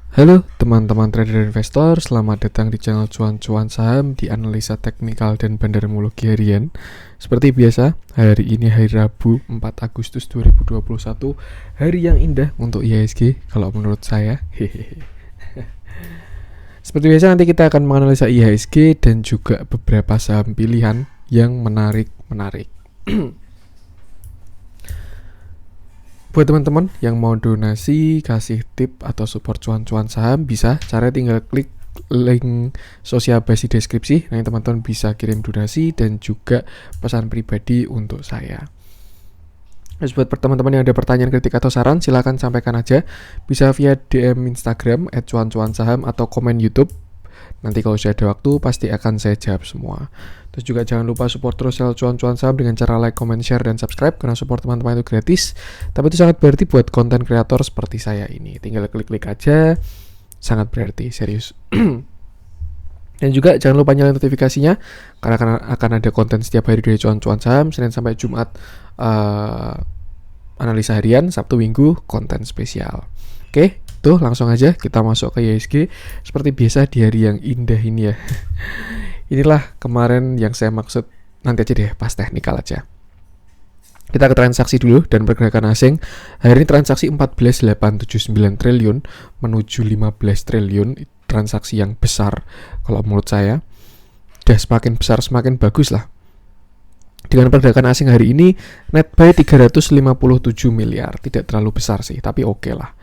Halo teman-teman trader investor, selamat datang di channel Cuan-Cuan Saham di analisa teknikal dan bandarmologi harian. Seperti biasa, hari ini hari Rabu 4 Agustus 2021, hari yang indah untuk IHSG kalau menurut saya. Seperti biasa nanti kita akan menganalisa IHSG dan juga beberapa saham pilihan yang menarik-menarik. Buat teman-teman yang mau donasi, kasih tip atau support cuan-cuan saham, bisa cara tinggal klik link sosial base di deskripsi. Nanti teman-teman bisa kirim donasi dan juga pesan pribadi untuk saya. Terus buat teman-teman yang ada pertanyaan, kritik atau saran, silakan sampaikan aja. Bisa via DM Instagram @cuan-cuan-saham atau komen YouTube. Nanti kalau sudah ada waktu pasti akan saya jawab semua. Terus juga jangan lupa support terus channel Cuan-Cuan Saham dengan cara like, comment, share, dan subscribe. Karena support teman-teman itu gratis, tapi itu sangat berarti buat konten kreator seperti saya ini. Tinggal klik-klik aja, sangat berarti, serius. Dan juga jangan lupa nyalain notifikasinya, karena akan ada konten setiap hari dari Cuan-Cuan Saham, Senin sampai Jumat analisa harian, Sabtu Minggu konten spesial. Oke, tuh langsung aja kita masuk ke IHSG. Seperti biasa di hari yang indah ini ya. Inilah kemarin yang saya maksud, nanti aja deh pas teknikal aja. Kita ke transaksi dulu dan pergerakan asing. Hari ini transaksi 14.879 triliun menuju 15 triliun. Transaksi yang besar kalau menurut saya. Udah semakin besar semakin bagus lah. Dengan pergerakan asing hari ini net buy 357 miliar. Tidak terlalu besar sih, tapi oke lah.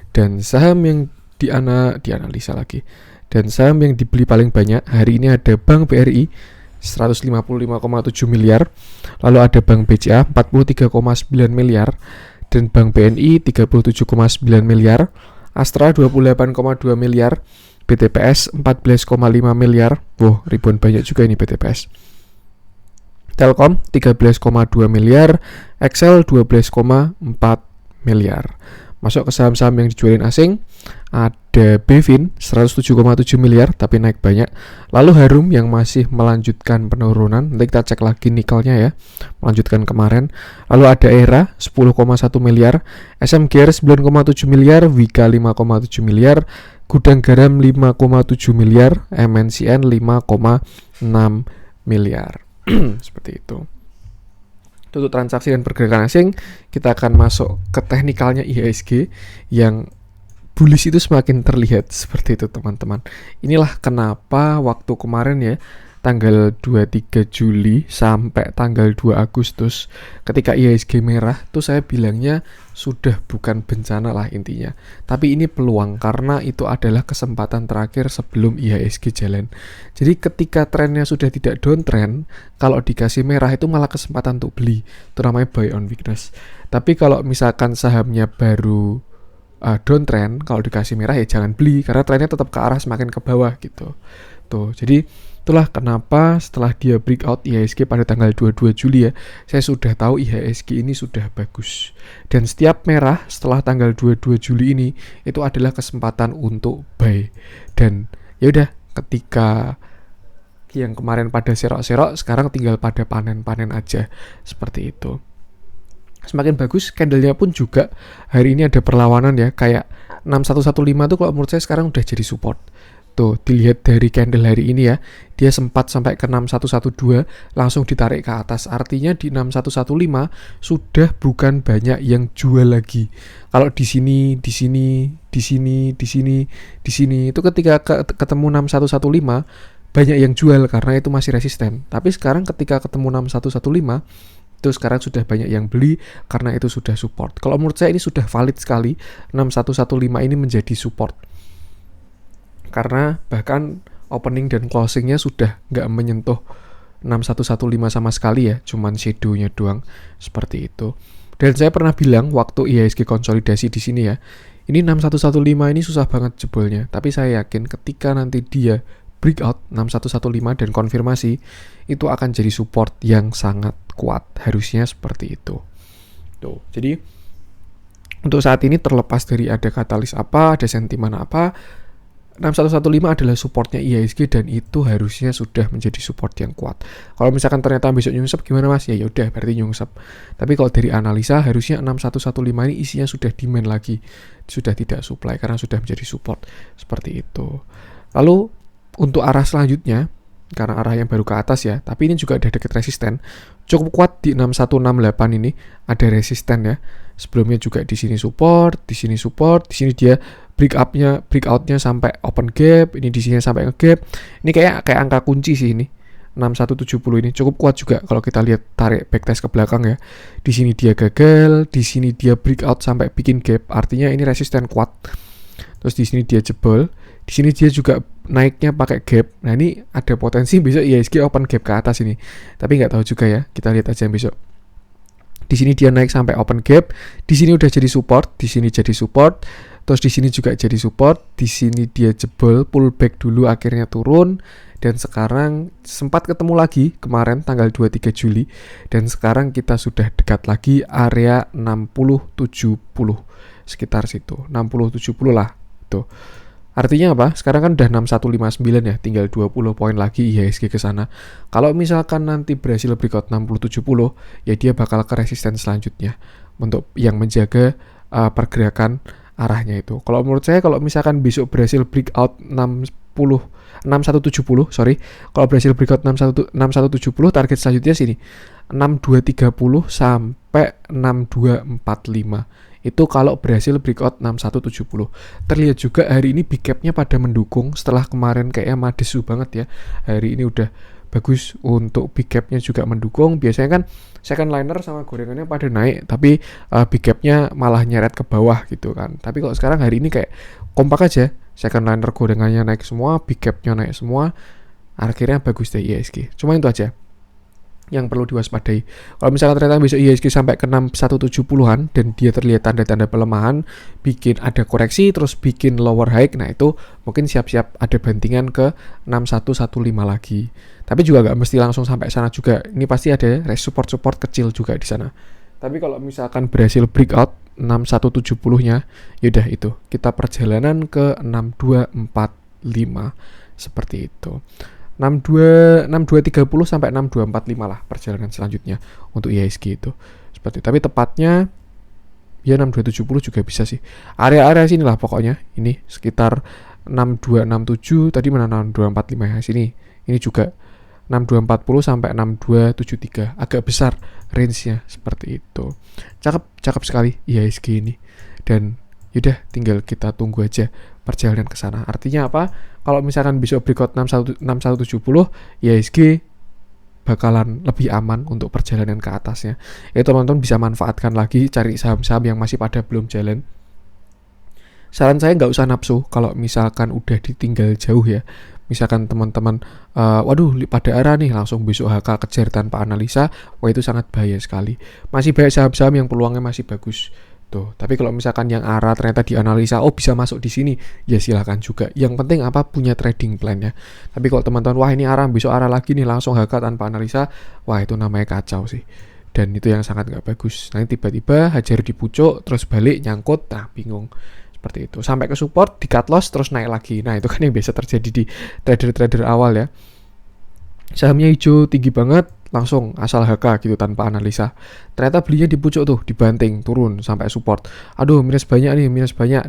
Dan saham yang dianalisa lagi. Dan saham yang dibeli paling banyak hari ini ada Bank BRI 155,7 miliar, lalu ada Bank BCA 43,9 miliar, dan Bank BNI 37,9 miliar, Astra 28,2 miliar, BTPS 14,5 miliar. Wah, ribuan banyak juga ini BTPS. Telkom 13,2 miliar, Excel 12,4 miliar. Masuk ke saham-saham yang dijualin asing, ada Bevin 107,7 miliar tapi naik banyak. Lalu Harum yang masih melanjutkan penurunan, nanti kita cek lagi nikelnya ya, melanjutkan kemarin. Lalu ada Era 10,1 miliar, SM Gear 9,7 miliar, Wika 5,7 miliar, Gudang Garam 5,7 miliar, MNCN 5,6 miliar. Seperti itu. Untuk transaksi dan pergerakan asing, kita akan masuk ke teknikalnya IHSG yang bullish itu semakin terlihat seperti itu teman-teman. Inilah kenapa waktu kemarin ya, tanggal 23 Juli sampai tanggal 2 Agustus ketika IHSG merah tuh saya bilangnya sudah bukan bencana lah intinya, tapi ini peluang karena itu adalah kesempatan terakhir sebelum IHSG jalan. Jadi ketika trennya sudah tidak downtrend, kalau dikasih merah itu malah kesempatan untuk beli, itu namanya buy on weakness. Tapi kalau misalkan sahamnya baru downtrend, kalau dikasih merah ya jangan beli karena trennya tetap ke arah semakin ke bawah gitu. Tuh, jadi itulah kenapa setelah dia breakout IHSG pada tanggal 22 Juli ya, saya sudah tahu IHSG ini sudah bagus. Dan setiap merah setelah tanggal 22 Juli ini itu adalah kesempatan untuk buy. Dan ya udah, ketika yang kemarin pada serok-serok, sekarang tinggal pada panen-panen aja. Seperti itu. Semakin bagus, candlenya pun juga hari ini ada perlawanan ya, kayak 6115 tuh kalau menurut saya sekarang udah jadi support. Tuh, dilihat dari candle hari ini ya, dia sempat sampai ke 6112, langsung ditarik ke atas. Artinya di 6115 sudah bukan banyak yang jual lagi. Kalau di sini itu ketika ketemu 6115 banyak yang jual karena itu masih resisten. Tapi sekarang ketika ketemu 6115 itu sekarang sudah banyak yang beli karena itu sudah support. Kalau menurut saya ini sudah valid sekali 6115 ini menjadi support. Karena bahkan opening dan closingnya sudah nggak menyentuh 6115 sama sekali ya, cuman shadow-nya doang, seperti itu. Dan saya pernah bilang waktu IHSG konsolidasi di sini ya, ini 6115 ini susah banget jebolnya, tapi saya yakin ketika nanti dia breakout 6115 dan konfirmasi, itu akan jadi support yang sangat kuat, harusnya seperti itu. Tuh, jadi untuk saat ini terlepas dari ada katalis apa, ada sentimen apa, 6115 adalah supportnya IHSG dan itu harusnya sudah menjadi support yang kuat. Kalau misalkan ternyata besok nyungsep gimana Mas? Ya udah berarti nyungsep. Tapi kalau dari analisa harusnya 6115 ini isinya sudah demand lagi, sudah tidak supply karena sudah menjadi support seperti itu. Lalu untuk arah selanjutnya, karena arah yang baru ke atas ya, tapi ini juga ada dekat resisten, cukup kuat di 6168 ini ada resisten ya. Sebelumnya juga di sini support, di sini support, di sini dia breakoutnya sampai open gap, ini di sini sampai nge-gap. Ini kayak angka kunci sih ini. 6170 ini cukup kuat juga kalau kita lihat tarik backtest ke belakang ya. Di sini dia gagal, di sini dia breakout sampai bikin gap, artinya ini resisten kuat. Terus di sini dia jebol, di sini dia juga naiknya pakai gap. Nah ini ada potensi besok IHSG open gap ke atas ini. Tapi nggak tahu juga ya, kita lihat aja besok. Di sini dia naik sampai open gap, di sini udah jadi support, di sini jadi support, terus di sini juga jadi support, di sini dia jebol, pullback dulu akhirnya turun, dan sekarang sempat ketemu lagi kemarin tanggal 23 Juli, dan sekarang kita sudah dekat lagi area 60-70, sekitar situ, 60-70 lah, tuh. Artinya apa? Sekarang kan udah 6159 ya, tinggal 20 poin lagi IHSG ke sana. Kalau misalkan nanti berhasil breakout 6070, ya dia bakal ke resisten selanjutnya untuk yang menjaga pergerakan arahnya itu. Kalau menurut saya kalau misalkan besok berhasil breakout 6170, kalau berhasil breakout 6170, target selanjutnya sini 6230 sampai 6245. Itu kalau berhasil breakout 6170. Terlihat juga hari ini big gap-nya pada mendukung setelah kemarin kayaknya madesu banget ya. Hari ini udah bagus untuk big gap-nya juga mendukung. Biasanya kan second liner sama gorengannya pada naik, tapi big gap-nya malah nyeret ke bawah gitu kan. Tapi kalau sekarang hari ini kayak kompak aja. Second liner gorengannya naik semua, big gap-nya naik semua. Akhirnya bagus deh IHSG. Cuma itu aja yang perlu diwaspadai. Kalau misalkan ternyata besok IHSG sampai ke 6170-an dan dia terlihat tanda-tanda pelemahan, bikin ada koreksi terus bikin lower high, nah itu mungkin siap-siap ada bantingan ke 6115 lagi. Tapi juga nggak mesti langsung sampai sana juga. Ini pasti ada support-support kecil juga di sana. Tapi kalau misalkan berhasil breakout 6170-nya, yaudah itu kita perjalanan ke 6245 seperti itu. 6230 sampai 6245 lah perjalanan selanjutnya untuk IHSG itu. Seperti itu. Tapi tepatnya ya 6270 juga bisa sih. Area-area sini lah pokoknya. Ini sekitar 6267 tadi mana 6245 ya sini. Ini juga 6240 sampai 6273. Agak besar range-nya seperti itu. Cakep sekali IHSG ini. Dan yaudah tinggal kita tunggu aja perjalanan ke sana. Artinya apa? Kalau misalkan besok breakout 6170, IHSG bakalan lebih aman untuk perjalanan ke atasnya. Ya teman-teman bisa manfaatkan lagi, cari saham-saham yang masih pada belum jalan. Saran saya nggak usah nafsu kalau misalkan udah ditinggal jauh ya. Misalkan teman-teman, waduh pada arah nih langsung besok HK kejar tanpa analisa, wah itu sangat bahaya sekali. Masih banyak saham-saham yang peluangnya masih bagus. Tuh, tapi kalau misalkan yang arah ternyata dianalisa, oh bisa masuk di sini, ya silakan juga. Yang penting apa punya trading plan ya. Tapi kalau teman-teman, wah ini arah besok arah lagi nih langsung HK tanpa analisa, wah itu namanya kacau sih. Dan itu yang sangat nggak bagus. Nanti tiba-tiba hajar di pucuk, terus balik nyangkut, nah bingung. Seperti itu. Sampai ke support, di cut loss, terus naik lagi. Nah itu kan yang biasa terjadi di trader-trader awal ya. Sahamnya hijau tinggi banget, langsung asal HK gitu tanpa analisa. Ternyata belinya di pucuk tuh, dibanting, turun sampai support. Aduh minus banyak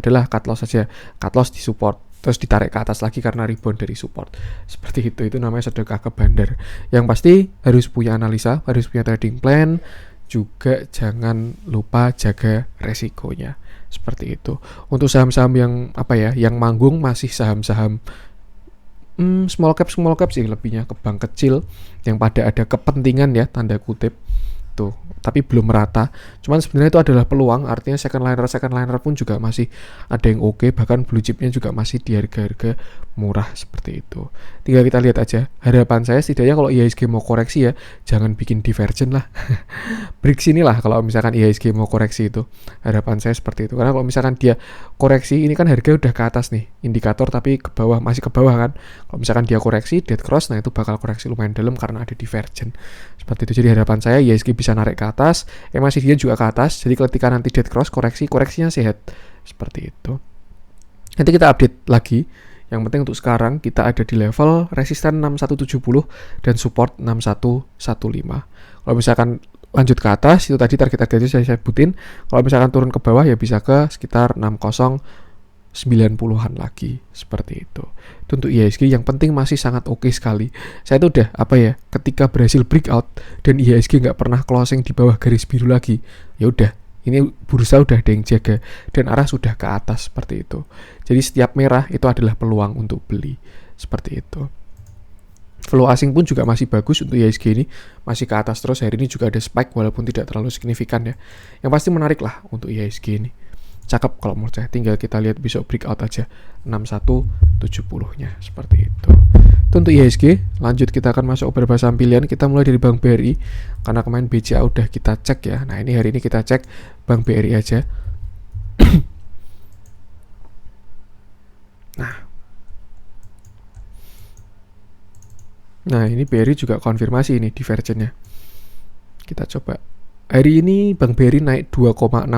adalah cut loss saja. Cut loss di support, terus ditarik ke atas lagi karena rebound dari support. Seperti itu namanya sedekah ke bandar. Yang pasti harus punya analisa, harus punya trading plan, juga jangan lupa jaga resikonya. Seperti itu. Untuk saham-saham yang yang manggung masih saham-saham small cap sih lebihnya ke bank kecil yang pada ada kepentingan ya tanda kutip tuh, tapi belum merata. Cuman sebenarnya itu adalah peluang, artinya second liner pun juga masih ada yang oke, bahkan blue chipnya juga masih di harga-harga murah seperti itu. Tinggal kita lihat aja. Harapan saya setidaknya kalau IHSG mau koreksi ya jangan bikin divergent lah. Break sini lah kalau misalkan IHSG mau koreksi itu. Harapan saya seperti itu. Karena kalau misalkan dia koreksi, ini kan harga udah ke atas nih, indikator tapi ke bawah, masih ke bawah kan. Kalau misalkan dia koreksi, dead cross, nah itu bakal koreksi lumayan dalam karena ada divergent. Seperti itu. Jadi harapan saya IHSG bisa narik ke atas, masih dia juga ke atas. Jadi ketika nanti dead cross koreksinya sehat. Seperti itu. Nanti kita update lagi Yang penting untuk sekarang kita ada di level resisten 6170 dan support 6115. Kalau misalkan lanjut ke atas, itu tadi target-targetnya saya sebutin. Kalau misalkan turun ke bawah ya bisa ke sekitar 6090-an lagi, seperti itu. Itu untuk IHSG yang penting masih sangat oke sekali. Saya itu udah ketika berhasil breakout dan IHSG nggak pernah closing di bawah garis biru lagi, ya udah, ini bursa udah ada yang jaga dan arah sudah ke atas, seperti itu. Jadi setiap merah itu adalah peluang untuk beli, seperti itu. Flow asing pun juga masih bagus untuk IHSG ini, masih ke atas terus. Hari ini juga ada spike walaupun tidak terlalu signifikan ya. Yang pasti menarik lah untuk IHSG ini. Cakep kalau menurut saya, tinggal kita lihat besok breakout aja 6170-nya, seperti itu. Itu untuk IHSG. Lanjut kita akan masuk beberapa saham pilihan. Kita mulai dari Bank BRI karena kemarin BCA udah kita cek ya. Nah, ini hari ini kita cek Bank BRI aja. Nah, ini BRI juga konfirmasi ini divergennya. Kita coba. Hari ini Bank BRI naik 2,67%.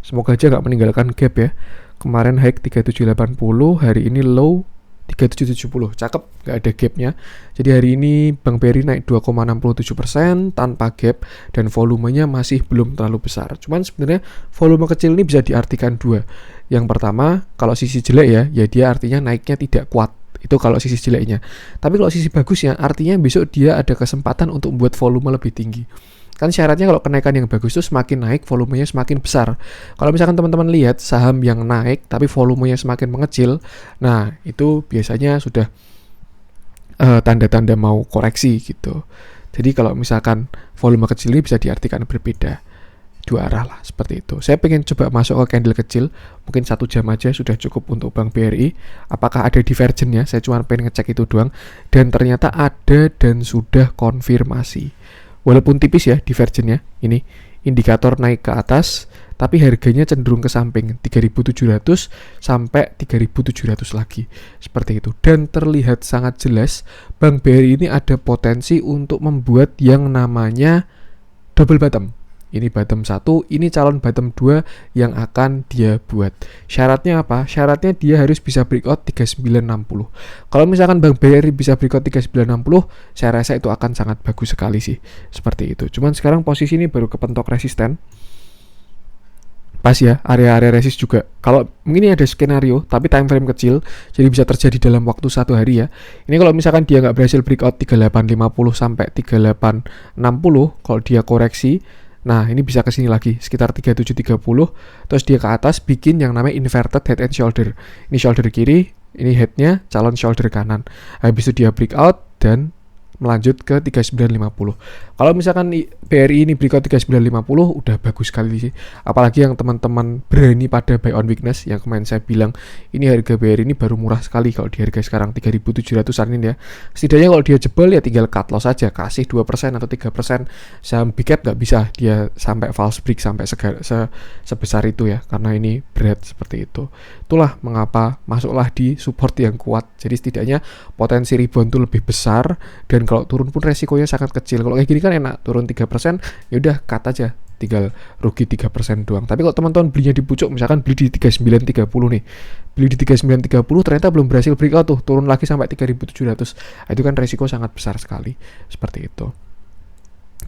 Semoga aja nggak meninggalkan gap ya. Kemarin high 3780, hari ini low 3770. Cakep, nggak ada gapnya. Jadi hari ini Bank BRI naik 2,67% tanpa gap dan volumenya masih belum terlalu besar. Cuman sebenarnya volume kecil ini bisa diartikan dua. Yang pertama, kalau sisi jelek ya dia artinya naiknya tidak kuat. Itu kalau sisi jeleknya. Tapi kalau sisi bagusnya, artinya besok dia ada kesempatan untuk membuat volume lebih tinggi. Kan syaratnya kalau kenaikan yang bagus itu semakin naik, volumenya semakin besar. Kalau misalkan teman-teman lihat saham yang naik tapi volumenya semakin mengecil, nah itu biasanya sudah tanda-tanda mau koreksi gitu. Jadi kalau misalkan volume kecil ini bisa diartikan berbeda. Dua arah lah, seperti itu. Saya pengen coba masuk ke candle kecil, mungkin 1 jam aja sudah cukup untuk Bank BRI. Apakah ada divergennya? Saya cuma pengen ngecek itu doang. Dan ternyata ada dan sudah konfirmasi. Walaupun tipis ya divergennya, ini indikator naik ke atas, tapi harganya cenderung ke samping 3.700 sampai 3.700 lagi, seperti itu. Dan terlihat sangat jelas Bank BRI ini ada potensi untuk membuat yang namanya double bottom. Ini bottom 1, ini calon bottom 2 yang akan dia buat. Syaratnya apa? Syaratnya dia harus bisa breakout 3960. Kalau misalkan Bank BRI bisa breakout 3960, saya rasa itu akan sangat bagus sekali sih. Seperti itu. Cuman sekarang posisi ini baru kepentok resisten. Pas ya, area-area resist juga. Kalau ini ada skenario, tapi time frame kecil, jadi bisa terjadi dalam waktu 1 hari ya. Ini kalau misalkan dia nggak berhasil breakout 3850 sampai 3860, kalau dia koreksi, nah ini bisa ke sini lagi sekitar 3730, terus dia ke atas bikin yang namanya inverted head and shoulder. Ini shoulder kiri, ini headnya calon shoulder kanan. Habis itu dia breakout dan melanjut ke 3950. Kalau misalkan BRI ini breakout 3950 udah bagus sekali sih. Apalagi yang teman-teman berani pada buy on weakness yang kemarin saya bilang, ini harga BRI ini baru murah sekali kalau di harga sekarang 3.700-an ini ya. Setidaknya kalau dia jebol ya tinggal cut loss aja, kasih 2% atau 3%. Saham big cap nggak bisa dia sampai false break sampai sebesar itu ya, karena ini berat seperti itu. Itulah mengapa masuklah di support yang kuat. Jadi setidaknya potensi rebound itu lebih besar dan kalau turun pun resikonya sangat kecil. Kalau kayak gini kan enak, turun 3%, ya udah cut aja, tinggal rugi 3% doang. Tapi kalau teman-teman belinya di pucuk, misalkan beli di 3930 nih, beli di 3930 ternyata belum berhasil breakout tuh, turun lagi sampai 3700, itu kan resiko sangat besar sekali, seperti itu.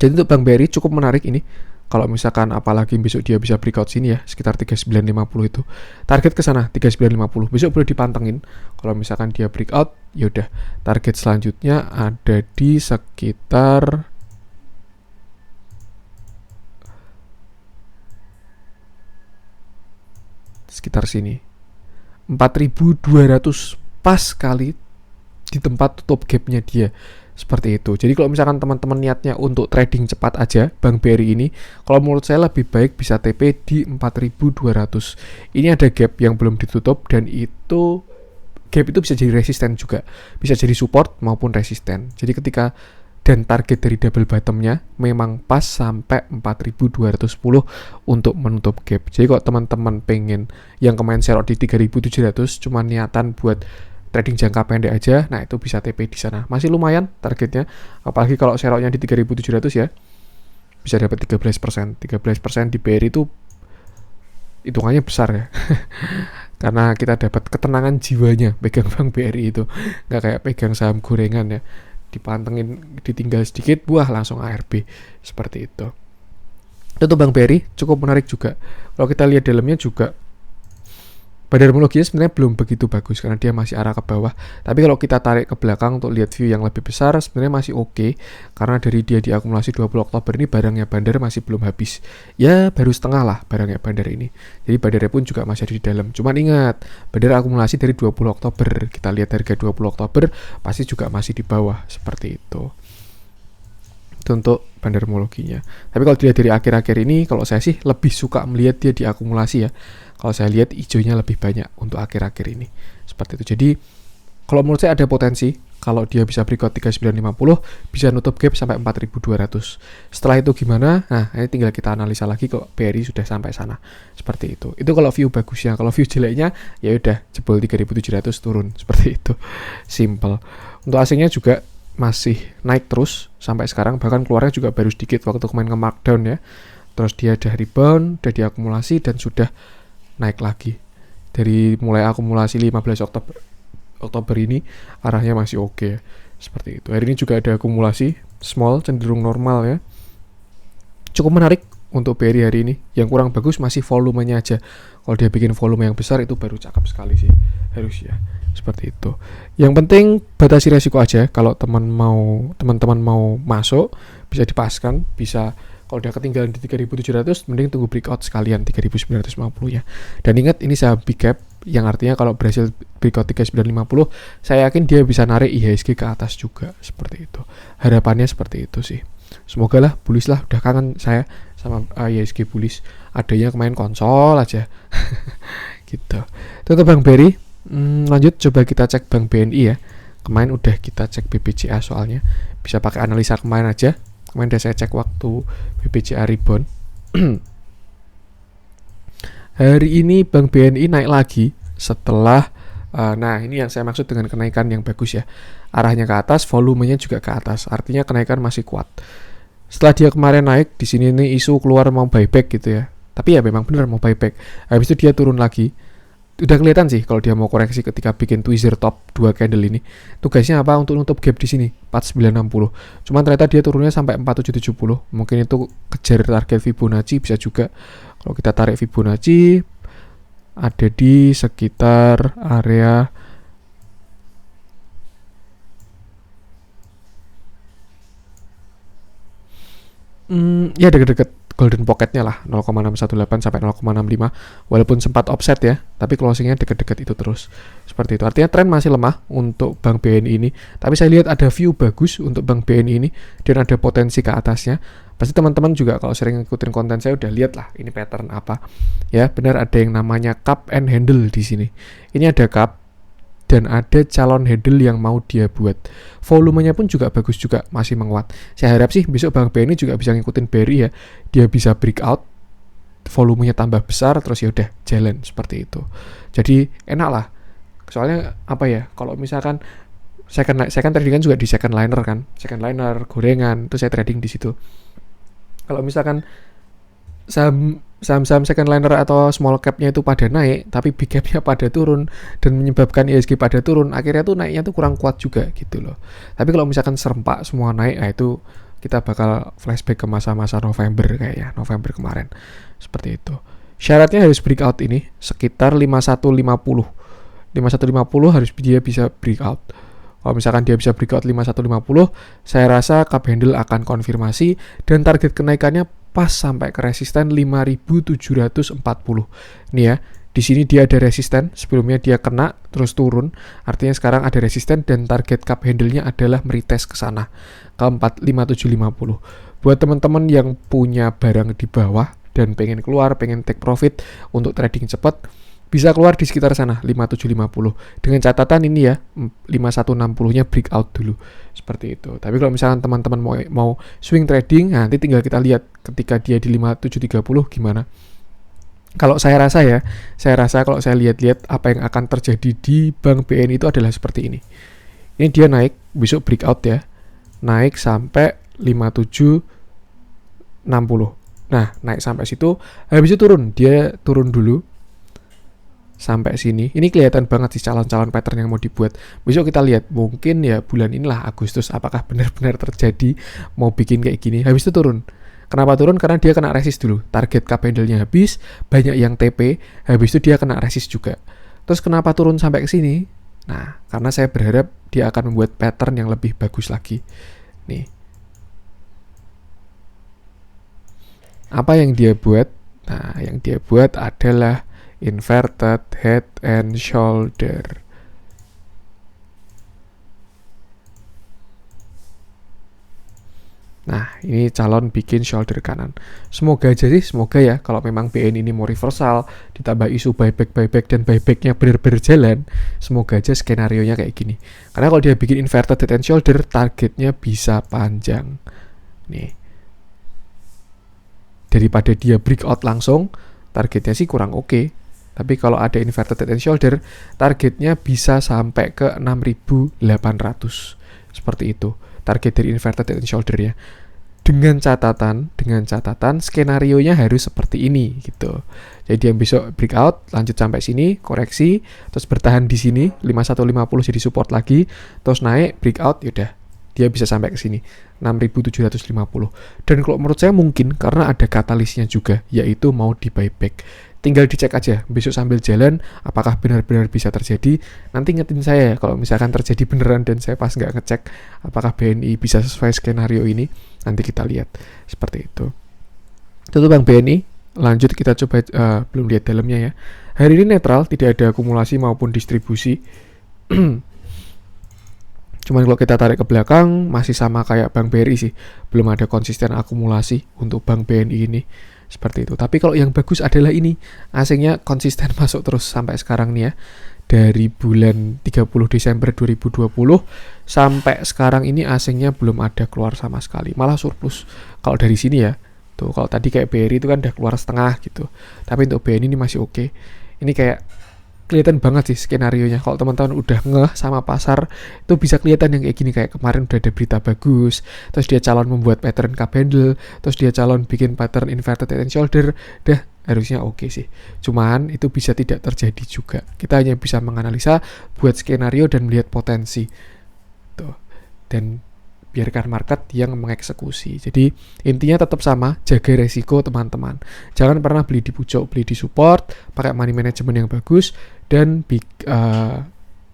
Jadi untuk Bank BRI cukup menarik ini. Kalau misalkan apalagi besok dia bisa breakout sini ya, sekitar 3950 itu. Target ke sana 3950. Besok boleh dipantengin. Kalau misalkan dia breakout, ya udah. Target selanjutnya ada di sekitar sini. 4200 pas kali di tempat tutup gapnya dia. Seperti itu. Jadi kalau misalkan teman-teman niatnya untuk trading cepat aja Bank BRI ini, kalau menurut saya lebih baik bisa TP di 4200. Ini ada gap yang belum ditutup dan itu gap itu bisa jadi resisten juga, bisa jadi support maupun resisten. Jadi ketika dan target dari double bottomnya memang pas sampai 4210 untuk menutup gap. Jadi kalau teman-teman pengen yang kemarin share di 3700 cuma niatan buat trading jangka pendek aja, nah itu bisa TP di sana. Masih lumayan targetnya, apalagi kalau seroknya di 3700 ya, bisa dapat 13%. 13% di BRI itu hitungannya besar ya. Karena kita dapat ketenangan jiwanya pegang Bank BRI itu, nggak kayak pegang saham gorengan ya, dipantengin ditinggal sedikit buah langsung ARB seperti itu. Itu Bank BRI cukup menarik juga. Kalau kita lihat dalamnya juga badarmologinya sebenarnya belum begitu bagus karena dia masih arah ke bawah. Tapi kalau kita tarik ke belakang untuk lihat view yang lebih besar, sebenarnya masih oke. Karena dari dia diakumulasi 20 Oktober ini barangnya Bandar masih belum habis. Ya baru setengah lah barangnya Bandar ini. Jadi Bandarnya pun juga masih ada di dalam. Cuman ingat, Bandar akumulasi dari 20 Oktober. Kita lihat harga 20 Oktober pasti juga masih di bawah seperti itu. Itu untuk bandarmologinya. Tapi kalau dilihat dari akhir-akhir ini, kalau saya sih lebih suka melihat dia diakumulasi ya. Kalau saya lihat hijaunya lebih banyak untuk akhir-akhir ini. Seperti itu. Jadi kalau menurut saya ada potensi kalau dia bisa breakout 3950 bisa nutup gap sampai 4200. Setelah itu gimana? Nah, ini tinggal kita analisa lagi kok BRI sudah sampai sana. Seperti itu. Itu kalau view bagusnya. Kalau view jeleknya ya udah jebol 3700 turun seperti itu. Simple. Untuk asingnya juga masih naik terus sampai sekarang, bahkan keluarnya juga baru sedikit waktu kemarin ke markdown ya. Terus dia udah rebound, udah diakumulasi dan sudah naik lagi. Dari mulai akumulasi 15 Oktober ini arahnya masih oke. Seperti itu. Hari ini juga ada akumulasi small, cenderung normal ya. Cukup menarik untuk BRI hari ini. Yang kurang bagus masih volumenya aja. Kalau dia bikin volume yang besar itu baru cakep sekali sih. Harus ya. Seperti itu. Yang penting batasi resiko aja. Kalau teman-teman mau masuk bisa dipaskan, bisa. Kalau udah ketinggalan di 3700, mending tunggu breakout sekalian 3950 ya. Dan ingat ini saham big cap, yang artinya kalau berhasil breakout 3950, saya yakin dia bisa narik IHSG ke atas juga. Seperti itu. Harapannya seperti itu sih. Semoga lah, bullish lah. Udah kangen saya sama IHSG bullish. Adanya kemarin konsol aja. Gitu. Itu Bank BRI. Lanjut coba kita cek Bank BNI ya. Kemarin udah kita cek BBCA soalnya. Bisa pakai analisa kemarin aja. Kemarin udah saya cek waktu BBCA rebound. Hari ini Bank BNI naik lagi setelah nah ini yang saya maksud dengan kenaikan yang bagus ya. Arahnya ke atas, volumenya juga ke atas. Artinya kenaikan masih kuat. Setelah dia kemarin naik, di sini nih isu keluar mau buyback gitu ya. Tapi ya memang benar mau buyback. Habis itu dia turun lagi. Udah kelihatan sih kalau dia mau koreksi ketika bikin tweezer top 2 candle ini. Tugasnya apa? Untuk nutup gap di sini 4960. Cuman ternyata dia turunnya sampai 4770. Mungkin itu kejar target Fibonacci bisa juga. Kalau kita tarik Fibonacci ada di sekitar area ya deket-deket golden pocketnya lah 0,618 sampai 0,65 walaupun sempat offset ya, tapi closingnya deket-deket itu terus seperti itu. Artinya tren masih lemah untuk Bank BNI ini, tapi saya lihat ada view bagus untuk Bank BNI ini dan ada potensi ke atasnya. Pasti teman-teman juga kalau sering ngikutin konten saya udah lihat lah ini pattern apa ya. Benar ada yang namanya cup and handle di sini. Ini ada cup dan ada calon handle yang mau dia buat. Volumenya pun juga bagus juga, masih menguat. Saya harap sih besok Bank BNI juga bisa ngikutin BRI ya. Dia bisa breakout, volumenya tambah besar, terus ya udah jalan seperti itu. Jadi enak lah. Soalnya apa ya? Kalau misalkan saya kan trading kan juga di second liner kan, second liner gorengan itu saya trading di situ. Kalau misalkan saham-saham second liner atau small cap-nya itu pada naik, tapi big cap-nya pada turun dan menyebabkan IHSG pada turun, akhirnya tuh naiknya tuh kurang kuat juga gitu loh. Tapi kalau misalkan serempak semua naik, nah itu kita bakal flashback ke masa-masa November kayaknya, November kemarin. Seperti itu. Syaratnya harus breakout ini sekitar 5150. 5150 harus dia bisa breakout. Kalau misalkan dia bisa breakout 5150, saya rasa cup handle akan konfirmasi dan target kenaikannya pas sampai ke resisten 5740. Nih ya, di sini dia ada resisten, sebelumnya dia kena terus turun. Artinya sekarang ada resisten dan target cup handle-nya adalah meretest ke sana ke 5750. Buat teman-teman yang punya barang di bawah dan pengen keluar, pengen take profit untuk trading cepat, bisa keluar di sekitar sana 5750 dengan catatan ini ya 5160-nya breakout dulu seperti itu. Tapi kalau misalkan teman-teman mau swing trading, nanti tinggal kita lihat ketika dia di 5730 gimana. Kalau saya rasa kalau saya lihat-lihat apa yang akan terjadi di Bank BNI itu adalah seperti ini. Ini dia naik, besok breakout ya. Naik sampai 5760. Nah, naik sampai situ, habis itu turun. Dia turun dulu sampai sini. Ini kelihatan banget sih calon-calon pattern yang mau dibuat. Besok kita lihat, mungkin ya bulan inilah Agustus, apakah benar-benar terjadi mau bikin kayak gini. Habis itu turun. Kenapa turun? Karena dia kena resist dulu. Target cup handle-nya habis, banyak yang TP, habis itu dia kena resist juga. Terus kenapa turun sampai ke sini? Nah, karena saya berharap dia akan membuat pattern yang lebih bagus lagi. Nih. Apa yang dia buat? Nah, yang dia buat adalah inverted head and shoulder. Nah, ini calon bikin shoulder kanan. Semoga aja sih, semoga ya kalau memang BN ini mau reversal, ditambah isu buyback dan buybacknya benar-benar jalan, semoga aja skenario-nya kayak gini. Karena kalau dia bikin inverted head and shoulder, targetnya bisa panjang. Nih. Daripada dia breakout langsung, targetnya sih kurang oke. Tapi kalau ada inverted head and shoulder, targetnya bisa sampai ke 6.800. Seperti itu. Target dari inverted head and shoulder-nya. Dengan catatan skenario-nya harus seperti ini gitu. Jadi yang besok breakout, lanjut sampai sini, koreksi, terus bertahan di sini 5150 jadi support lagi, terus naik breakout, yaudah dia bisa sampai ke sini 6.750. Dan kalau menurut saya mungkin karena ada katalisnya juga, yaitu mau di buyback. Tinggal dicek aja besok sambil jalan apakah benar-benar bisa terjadi. Nanti ingetin saya ya kalau misalkan terjadi beneran dan saya pas nggak ngecek apakah BNI bisa sesuai skenario ini. Nanti kita lihat seperti itu. Itu Bang BNI. Lanjut kita coba belum lihat dalamnya ya. Hari ini netral, tidak ada akumulasi maupun distribusi. Cuman kalau kita tarik ke belakang masih sama kayak Bank BRI sih, belum ada konsisten akumulasi untuk Bank BNI ini. Seperti itu. Tapi kalau yang bagus adalah ini, asingnya konsisten masuk terus sampai sekarang nih ya. Dari bulan 30 Desember 2020 sampai sekarang ini asingnya belum ada keluar sama sekali, malah surplus. Kalau dari sini ya, tuh kalau tadi kayak BRI itu kan udah keluar setengah gitu. Tapi untuk BNI ini masih oke. Ini kayak kelihatan banget sih skenarionya. Kalau teman-teman udah ngeh sama pasar, itu bisa kelihatan yang kayak gini. Kayak kemarin udah ada berita bagus, terus dia calon membuat pattern cup handle, terus dia calon bikin pattern inverted head and shoulder, dah harusnya oke sih. Cuman itu bisa tidak terjadi juga. Kita hanya bisa menganalisa, buat skenario dan melihat potensi tuh. Dan biarkan market yang mengeksekusi. Jadi intinya tetap sama, jaga resiko teman-teman. Jangan pernah beli di pucuk, beli di support, pakai money management yang bagus, dan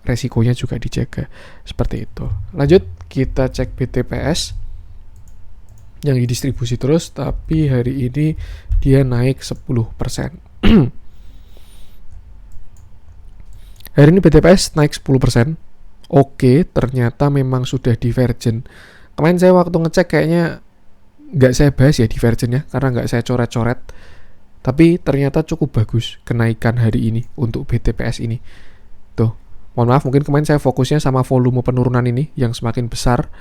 resikonya juga dijaga. Seperti itu. Lanjut, kita cek BTPS yang didistribusi terus, tapi hari ini dia naik 10%. Hari ini BTPS naik 10%. Oke, ternyata memang sudah divergen. Kemarin saya waktu ngecek kayaknya nggak saya bahas ya divergennya, karena nggak saya coret-coret. Tapi ternyata cukup bagus kenaikan hari ini untuk BTPS ini. Tuh, mohon maaf mungkin kemarin saya fokusnya sama volume penurunan ini yang semakin besar.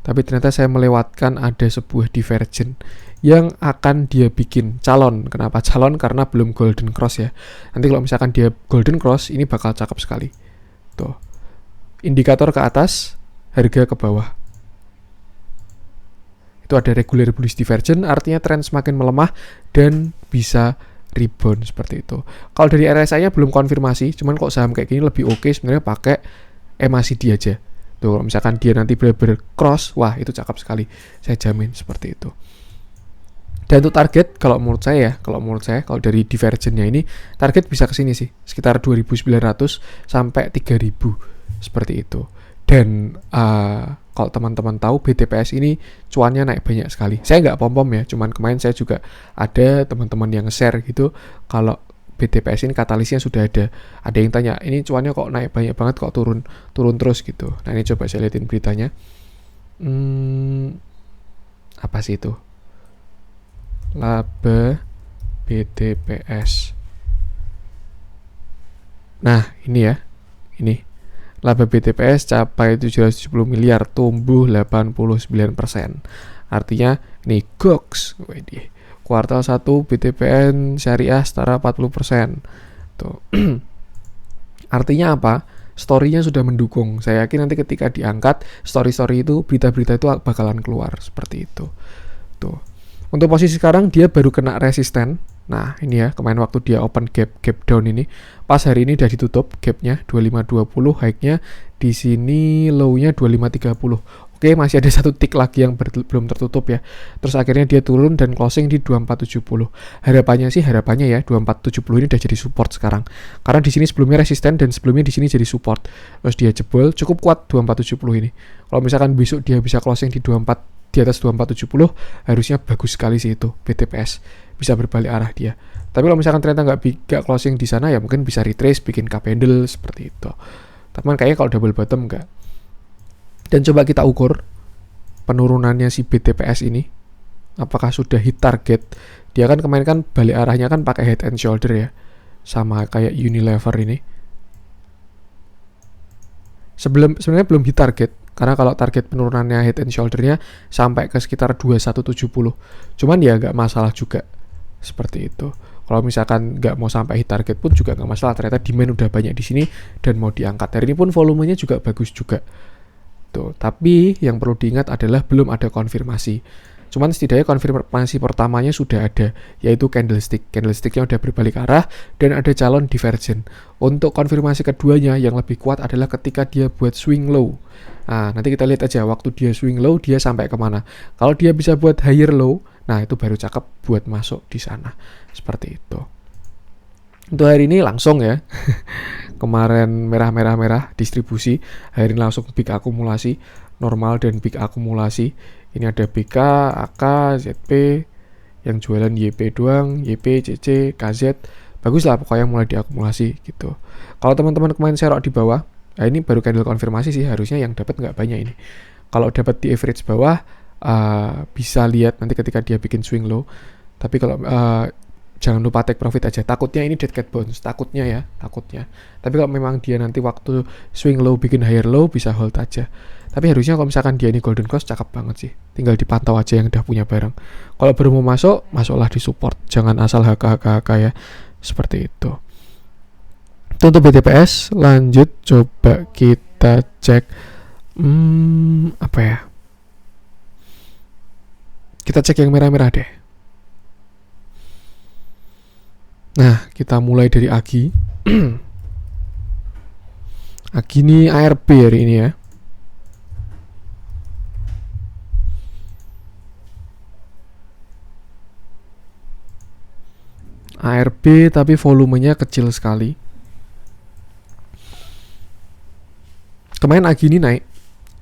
Tapi ternyata saya melewatkan ada sebuah divergen yang akan dia bikin calon. Kenapa calon? Karena belum golden cross ya. Nanti kalau misalkan dia golden cross, ini bakal cakep sekali. Tuh. Indikator ke atas, harga ke bawah. Itu ada regular bullish divergence, artinya tren semakin melemah dan bisa rebound seperti itu. Kalau dari RSI-nya belum konfirmasi, cuman kok saham kayak gini lebih oke sebenarnya pakai MACD aja. Tuh, kalau misalkan dia nanti benar-benar cross, wah itu cakep sekali. Saya jamin seperti itu. Dan untuk target, kalau menurut saya, kalau dari divergennya ini, target bisa ke sini sih, sekitar 2.900 sampai 3.000. Seperti itu. Dan kalau teman-teman tahu BTPS ini cuannya naik banyak sekali. Saya nggak pom-pom ya, cuman kemarin saya juga ada teman-teman yang share gitu kalau BTPS ini katalisnya sudah ada. Ada yang tanya, ini cuannya kok naik banyak banget, kok turun terus gitu. Nah ini coba saya liatin beritanya. Apa sih itu? Laba BTPS. Nah ini ya, ini. Laba BTPS capai 770 miliar, tumbuh 89%. Artinya, nih goks. Kuartal 1 BTPN syariah setara 40%. Tuh. Artinya apa? Story-nya sudah mendukung. Saya yakin nanti ketika diangkat, story-story itu, berita-berita itu bakalan keluar. Seperti itu. Tuh. Untuk posisi sekarang dia baru kena resisten. Nah ini ya, kemarin waktu dia open gap down ini, pas hari ini udah ditutup gapnya 2520, high-nya di sini, low-nya 2530. Oke, masih ada satu tick lagi yang belum tertutup ya. Terus akhirnya dia turun dan closing di 2470. Harapannya ya 2470 ini udah jadi support sekarang. Karena di sini sebelumnya resisten dan sebelumnya di sini jadi support. Terus dia jebol cukup kuat 2470 ini. Kalau misalkan besok dia bisa closing di 24, di atas 2470, harusnya bagus sekali sih itu BTPS, bisa berbalik arah dia. Tapi kalau misalkan ternyata nggak closing di sana, ya mungkin bisa retrace, bikin cup handle seperti itu. Tapi kayaknya kalau double bottom enggak. Dan coba kita ukur penurunannya si BTPS ini, apakah sudah hit target. Dia kan kemarin kan balik arahnya kan pakai head and shoulder ya, sama kayak Unilever ini. Sebenarnya belum hit target, karena kalau target penurunannya head and shoulder-nya sampai ke sekitar 2170. Cuman ya nggak masalah juga seperti itu. Kalau misalkan nggak mau sampai hit target pun juga nggak masalah. Ternyata demand udah banyak di sini dan mau diangkat. Hari ini pun volumenya juga bagus juga. Tuh, tapi yang perlu diingat adalah belum ada konfirmasi. Cuman setidaknya konfirmasi pertamanya sudah ada, yaitu candlestick. Candlesticknya udah berbalik arah dan ada calon divergent. Untuk konfirmasi keduanya yang lebih kuat adalah ketika dia buat swing low. Nah, nanti kita lihat aja waktu dia swing low dia sampai kemana. Kalau dia bisa buat higher low, nah itu baru cakep buat masuk di sana. Seperti itu. Untuk hari ini langsung ya. Kemarin merah distribusi, hari ini langsung big akumulasi, normal dan big akumulasi. Ini ada BK, AK, ZP, yang jualan YP doang, YP, CC, KZ. Bagus lah pokoknya mulai diakumulasi gitu. Kalau teman-teman kemarin serok di bawah, nah ini baru candle konfirmasi sih, harusnya yang dapat nggak banyak ini. Kalau dapat di average bawah, bisa lihat nanti ketika dia bikin swing low. Tapi kalau jangan lupa take profit aja. Takutnya ini dead cat bounce, takutnya. Tapi kalau memang dia nanti waktu swing low bikin higher low, bisa hold aja. Tapi harusnya kalau misalkan dia ini golden cross, cakep banget sih. Tinggal dipantau aja yang udah punya barang. Kalau baru mau masuk, masuklah di support. Jangan asal HK ya. Seperti itu. Itu untuk BTPS. Lanjut, coba kita cek. Apa ya? Kita cek yang merah-merah deh. Nah, kita mulai dari AGI. AGI ini ARB hari ini ya. ARB tapi volumenya kecil sekali. Kemarin AGI ini naik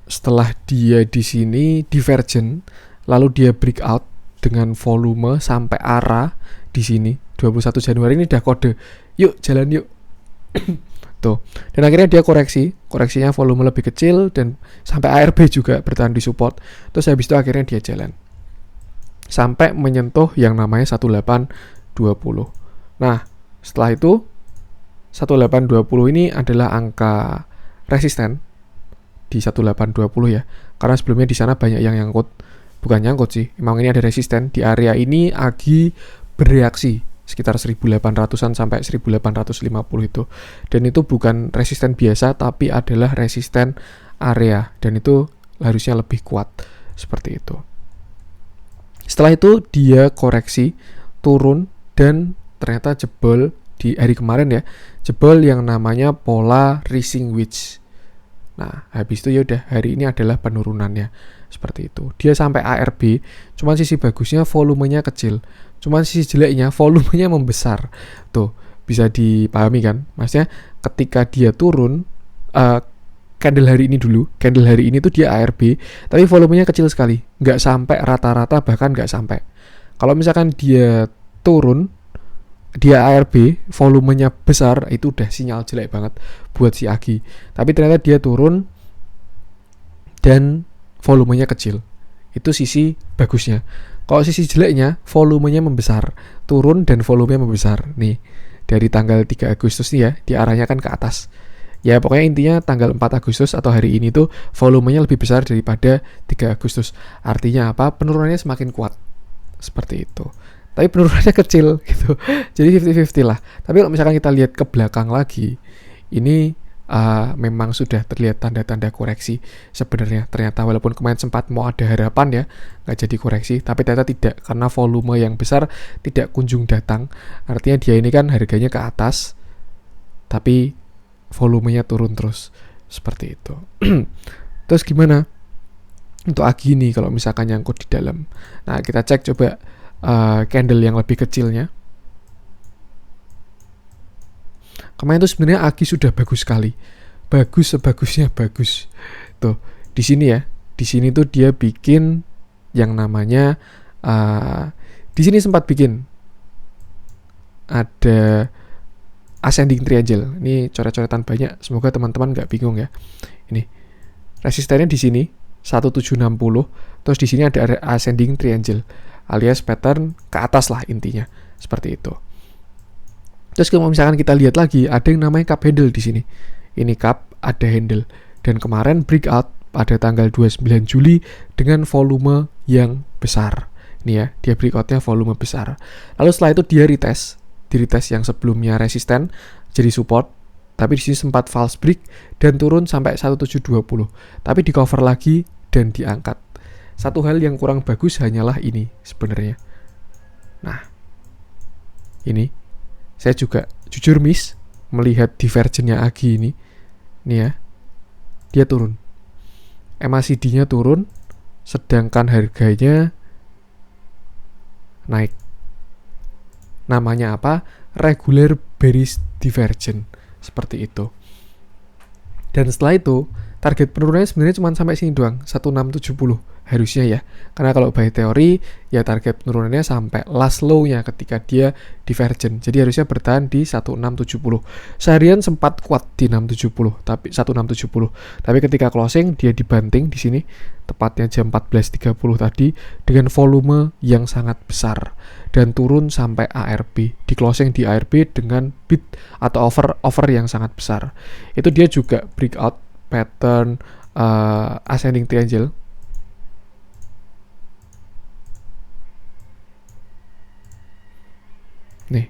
setelah dia di sini divergent, lalu dia breakout dengan volume sampai arah di sini 21 Januari ini udah kode. Yuk jalan yuk. Tuh. Dan akhirnya dia koreksinya volume lebih kecil dan sampai ARB juga bertahan di support. Terus habis itu akhirnya dia jalan sampai menyentuh yang namanya 1820. Nah, setelah itu 1820 ini adalah angka resisten di 1820 ya. Karena sebelumnya di sana banyak yang nyangkut. Bukan nyangkut sih, emang ini ada resisten. Di area ini AGI bereaksi sekitar 1800-an sampai 1850 itu. Dan itu bukan resisten biasa tapi adalah resisten area dan itu harusnya lebih kuat seperti itu. Setelah itu dia koreksi, turun dan ternyata jebol di hari kemarin ya. Jebol yang namanya pola rising wedge. Nah, habis itu ya udah hari ini adalah penurunannya. Seperti itu. Dia sampai ARB, cuman sisi bagusnya volumenya kecil. Cuman sisi jeleknya volumenya membesar. Tuh, bisa dipahami kan? Maksudnya ketika dia turun candle hari ini dulu, candle hari ini tuh dia ARB, tapi volumenya kecil sekali, nggak sampai rata-rata, bahkan nggak sampai. Kalau misalkan dia turun, dia ARB, volumenya besar, itu udah sinyal jelek banget buat si AGI. Tapi ternyata dia turun dan volumenya kecil, itu sisi bagusnya. Kalau sisi jeleknya, volumenya membesar, turun dan volumenya membesar. Nih, dari tanggal 3 Agustus nih ya, diarahnya kan ke atas. Ya pokoknya intinya tanggal 4 Agustus atau hari ini tuh volumenya lebih besar daripada 3 Agustus. Artinya apa? Penurunannya semakin kuat. Seperti itu. Tapi penurunannya kecil gitu. Jadi 50-50 lah. Tapi kalau misalkan kita lihat ke belakang lagi, ini memang sudah terlihat tanda-tanda koreksi sebenarnya. Ternyata walaupun kemarin sempat mau ada harapan ya nggak jadi koreksi, tapi ternyata tidak, karena volume yang besar tidak kunjung datang. Artinya dia ini kan harganya ke atas tapi volumenya turun terus seperti itu. Terus gimana untuk AGI ini kalau misalkan nyangkut di dalam? Nah, kita cek coba candle yang lebih kecilnya. Kemarin itu sebenarnya AGI sudah bagus sekali, bagus sebagusnya bagus. Tuh di sini ya, di sini tuh dia bikin yang namanya di sini sempat bikin ada ascending triangle. Ini coret-coretan banyak, semoga teman-teman nggak bingung ya. Ini resistennya di sini 1760, terus di sini ada ascending triangle alias pattern ke atas lah intinya, seperti itu. Terus kalau misalkan kita lihat lagi, ada yang namanya cup handle di sini. Ini cup, ada handle. Dan kemarin breakout pada tanggal 29 Juli dengan volume yang besar. Ini ya, dia breakoutnya volume besar. Lalu setelah itu dia retest. Di retest yang sebelumnya resisten jadi support. Tapi di sini sempat false break dan turun sampai 1720. Tapi di cover lagi dan diangkat. Satu hal yang kurang bagus hanyalah ini sebenarnya. Nah, ini saya juga jujur miss melihat divergennya AGI ini. Nih ya, dia turun. MACD-nya turun, sedangkan harganya naik. Namanya apa? Regular bearish divergence. Seperti itu. Dan setelah itu, target penurunannya sebenarnya cuma sampai sini doang, 1670 harusnya ya. Karena kalau by teori ya target penurunannya sampai last low-nya ketika dia divergent. Jadi harusnya bertahan di 1670. Seharian sempat kuat di 670, tapi 1670. Tapi ketika closing dia dibanting di sini tepatnya jam 14.30 tadi dengan volume yang sangat besar dan turun sampai ARB. Di closing di ARB dengan bid atau over yang sangat besar. Itu dia juga breakout pattern ascending triangle. Nih.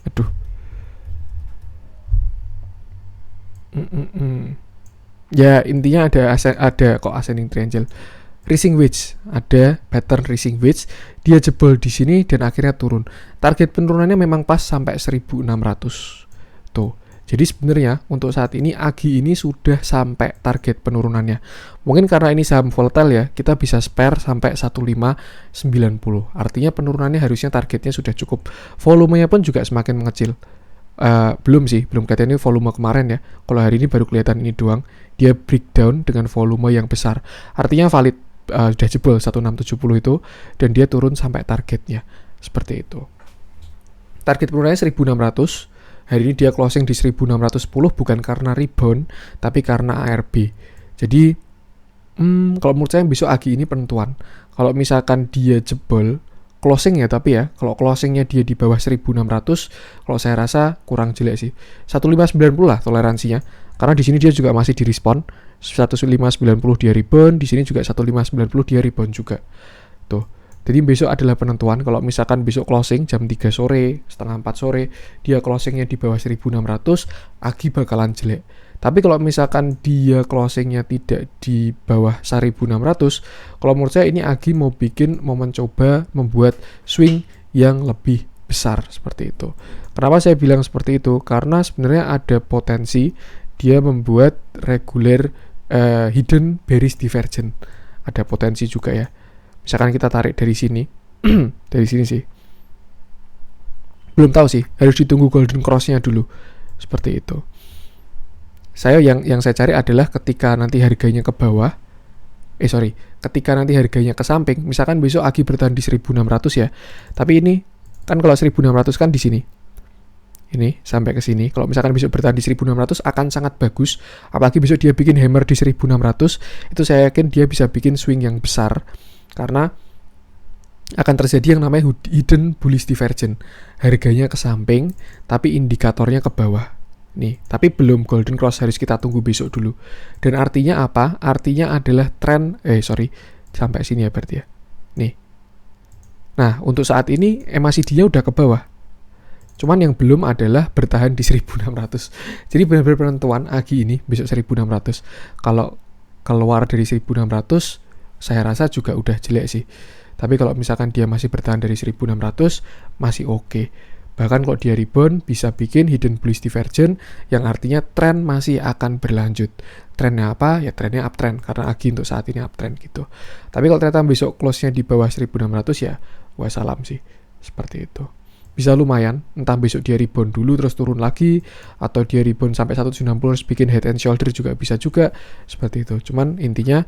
Aduh. Ya intinya ada kok ascending triangle. Rising wedge, ada pattern rising wedge, dia jebol di sini dan akhirnya turun. Target penurunannya memang pas sampai 1600. Tuh. Jadi sebenarnya untuk saat ini AGI ini sudah sampai target penurunannya. Mungkin karena ini saham volatile ya, kita bisa spare sampai 1590. Artinya penurunannya harusnya targetnya sudah cukup. Volumenya pun juga semakin mengecil. Belum kelihatan ini volume kemarin ya. Kalau hari ini baru kelihatan ini doang. Dia breakdown dengan volume yang besar. Artinya valid, sudah jebol 1670 itu dan dia turun sampai targetnya. Seperti itu. Target penurunannya 1600. Hari ini dia closing di 1610 bukan karena rebound, tapi karena ARB. Jadi, kalau menurut saya besok AGI ini penentuan. Kalau misalkan dia jebol, closing ya tapi ya, kalau closingnya dia di bawah 1600, kalau saya rasa kurang jelek sih. 1590 lah toleransinya. Karena di sini dia juga masih di respon. 1590 dia rebound, di sini juga 1590 dia rebound juga. Tuh. Jadi besok adalah penentuan. Kalau misalkan besok closing jam 3 sore, setengah 4 sore, dia closingnya di bawah 1600, AGI bakalan jelek. Tapi kalau misalkan dia closingnya tidak di bawah 1600, kalau menurut saya ini AGI mau mencoba membuat swing yang lebih besar seperti itu. Kenapa saya bilang seperti itu? Karena sebenarnya ada potensi dia membuat regular hidden bearish divergence. Ada potensi juga ya. Misalkan kita tarik dari sini, dari sini sih. Belum tahu sih, harus ditunggu golden cross-nya dulu. Seperti itu. Saya yang saya cari adalah ketika nanti harganya ke bawah, ketika nanti harganya ke samping, misalkan besok AGI bertahan di 1600 ya. Tapi ini kan kalau 1600 kan di sini. Ini sampai ke sini. Kalau misalkan besok bertahan di 1600 akan sangat bagus. Apalagi besok dia bikin hammer di 1600, itu saya yakin dia bisa bikin swing yang besar. Karena akan terjadi yang namanya hidden bullish divergence. Harganya ke samping, tapi indikatornya ke bawah. Nih, tapi belum golden cross, harus kita tunggu besok dulu. Dan artinya apa? Artinya adalah tren, sampai sini ya berarti ya. Nih, Nah, untuk saat ini MACD-nya udah ke bawah. Cuman yang belum adalah bertahan di 1600. Jadi benar-benar penentuan AGI ini besok 1600. Kalau keluar dari 1600, saya rasa juga udah jelek sih. Tapi kalau misalkan dia masih bertahan dari 1600, masih oke. Bahkan kalau dia rebound, bisa bikin hidden bullish divergence, yang artinya tren masih akan berlanjut. Trennya apa? Ya trennya uptrend, karena AGI untuk saat ini uptrend gitu. Tapi kalau ternyata besok close-nya di bawah 1600 ya, wassalam sih. Seperti itu. Bisa lumayan, entah besok dia rebound dulu terus turun lagi, atau dia rebound sampai 190 terus bikin head and shoulder juga bisa juga, seperti itu. Cuman intinya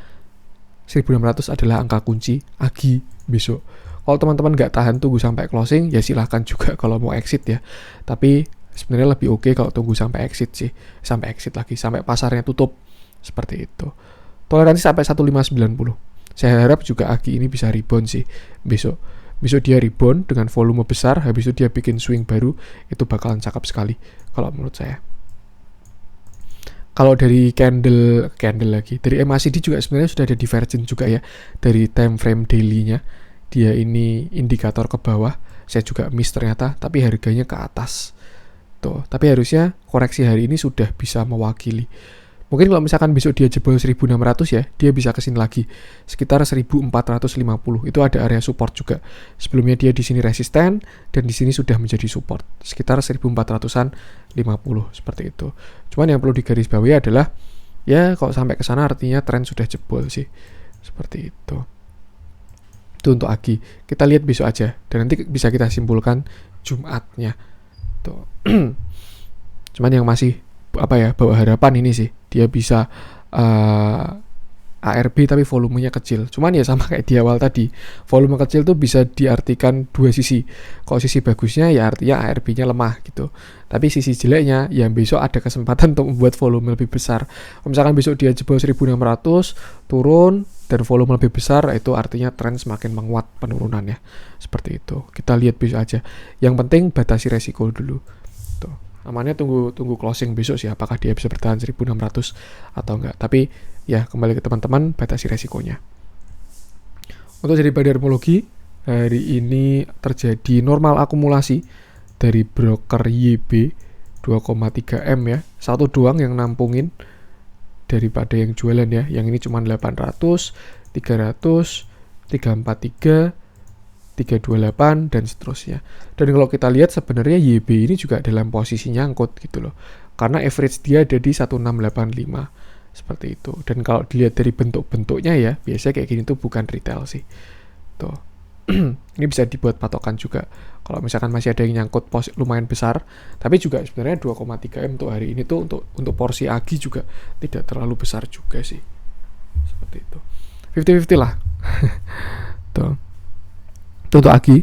1600 adalah angka kunci AGI besok. Kalau teman-teman nggak tahan tunggu sampai closing, ya silahkan juga kalau mau exit ya. Tapi sebenarnya lebih oke kalau tunggu sampai exit sih, sampai exit lagi, sampai pasarnya tutup, seperti itu. Toleransi sampai 1590. Saya harap juga AGI ini bisa rebound sih besok. Besok dia rebound dengan volume besar, habis itu dia bikin swing baru, itu bakalan cakep sekali kalau menurut saya. Kalau dari candle lagi, dari MACD juga sebenarnya sudah ada divergence juga ya, dari time frame daily-nya. Dia ini indikator ke bawah, saya juga miss ternyata, tapi harganya ke atas. Tuh, tapi harusnya koreksi hari ini sudah bisa mewakili. Mungkin kalau misalkan besok dia jebol 1600 ya, dia bisa kesini lagi sekitar 1450. Itu ada area support juga. Sebelumnya dia di sini resisten dan di sini sudah menjadi support sekitar 1450 seperti itu. Cuman yang perlu digarisbawahi adalah ya kalau sampai ke sana artinya tren sudah jebol sih. Seperti itu. Itu untuk AGI. Kita lihat besok aja dan nanti bisa kita simpulkan Jumatnya. Tuh. Cuman yang masih bawa harapan ini sih, dia bisa ARB tapi volumenya kecil. Cuman ya sama kayak di awal tadi, volume kecil tuh bisa diartikan dua sisi. Kalau sisi bagusnya ya artinya ARB-nya lemah gitu. Tapi sisi jeleknya ya besok ada kesempatan untuk membuat volume lebih besar. Kalau misalkan besok dia jebol 1600, turun dan volume lebih besar, itu artinya tren semakin menguat penurunannya. Seperti itu. Kita lihat besok aja. Yang penting batasi resiko dulu. Tuh. Amannya tunggu closing besok sih, apakah dia bisa bertahan 1600 atau enggak. Tapi ya kembali ke teman-teman, batasi resikonya. Untuk jadi bandarmologi, hari ini terjadi normal akumulasi dari broker YB 2,3 M ya. Satu doang yang nampungin daripada yang jualan ya. Yang ini cuma 800, 300, 343, 328 dan seterusnya. Dan kalau kita lihat sebenarnya YB ini juga dalam posisi nyangkut gitu loh. Karena average dia ada di 1685 seperti itu. Dan kalau dilihat dari bentuk-bentuknya ya, biasanya kayak gini tuh bukan retail sih. Tuh. Ini bisa dibuat patokan juga. Kalau misalkan masih ada yang nyangkut lumayan besar, tapi juga sebenarnya 2,3 M untuk hari ini tuh untuk porsi AGI juga tidak terlalu besar juga sih. Seperti itu. 50-50 lah. Tuh. Untuk AGI,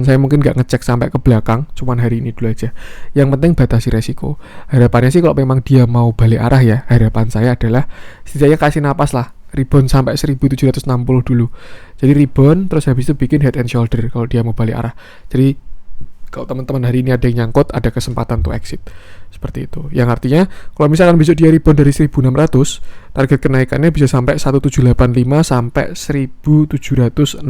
saya mungkin nggak ngecek sampai ke belakang, cuman hari ini dulu aja. Yang penting batasi resiko. Harapannya sih kalau memang dia mau balik arah ya, harapan saya adalah setidaknya kasih napas lah, rebound sampai 1760 dulu. Jadi rebound, terus habis itu bikin head and shoulder kalau dia mau balik arah. Jadi kalau teman-teman hari ini ada yang nyangkut, ada kesempatan untuk exit. Seperti itu. Yang artinya, kalau misalkan besok dia rebound dari 1600, target kenaikannya bisa sampai 1785 sampai 1760.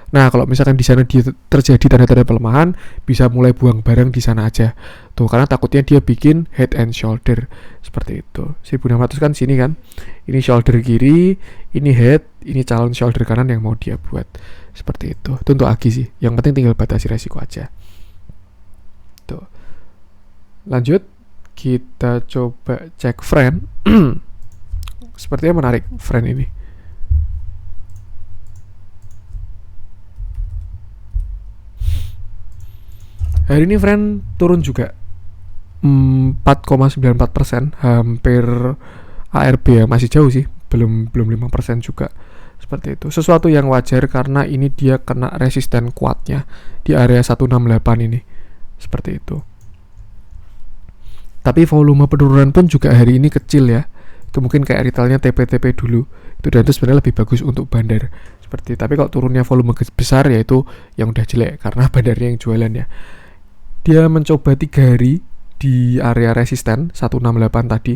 Nah, kalau misalkan di sana dia terjadi tanda-tanda pelemahan, bisa mulai buang barang di sana aja. Tuh, karena takutnya dia bikin head and shoulder. Seperti itu. 1600 kan sini kan. Ini shoulder kiri, ini head, ini calon shoulder kanan yang mau dia buat. Seperti itu. Itu untuk AGI sih. Yang penting tinggal batasi resiko aja. Tuh. Lanjut, kita coba cek friend. Sepertinya menarik friend ini. Hari ini friend turun juga 4,94%, hampir ARB ya, masih jauh sih, belum 5% juga. Seperti itu. Sesuatu yang wajar karena ini dia kena resisten kuatnya di area 168 ini. Seperti itu. Tapi volume penurunan pun juga hari ini kecil ya. Itu mungkin kayak retailnya TP-TP dulu. Itu dan itu sebenarnya lebih bagus untuk bandar. Seperti itu. Tapi kalau turunnya volume besar ya itu yang udah jelek karena bandarnya yang jualan ya. Dia mencoba 3 hari di area resisten 168 tadi.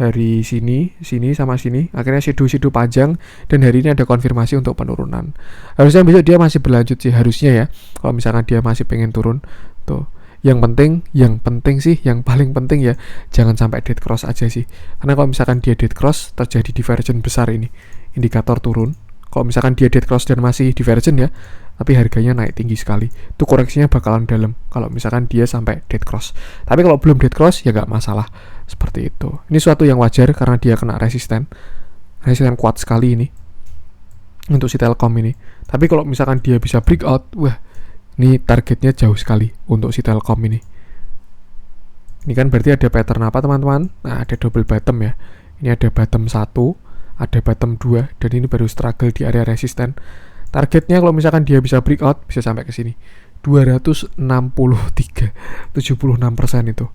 hari sini sama sini, akhirnya shadow panjang, dan hari ini ada konfirmasi untuk penurunan. Harusnya besok dia masih berlanjut sih, harusnya ya, kalau misalkan dia masih pengen turun. Tuh, yang paling penting ya, jangan sampai dead cross aja sih, karena kalau misalkan dia dead cross, terjadi divergence besar ini, indikator turun. Kalau misalkan dia dead cross dan masih divergent ya, tapi harganya naik tinggi sekali, itu koreksinya bakalan dalam kalau misalkan dia sampai dead cross. Tapi kalau belum dead cross ya nggak masalah, seperti itu. Ini suatu yang wajar karena dia kena resisten kuat sekali ini untuk si Telkom ini. Tapi kalau misalkan dia bisa breakout, wah, ini targetnya jauh sekali untuk si Telkom ini. Ini kan berarti ada pattern apa teman-teman? Nah, ada double bottom ya. Ini ada bottom 1, ada bottom 2, dan ini baru struggle di area resisten. Targetnya kalau misalkan dia bisa breakout, bisa sampai ke sini 263, 76% itu.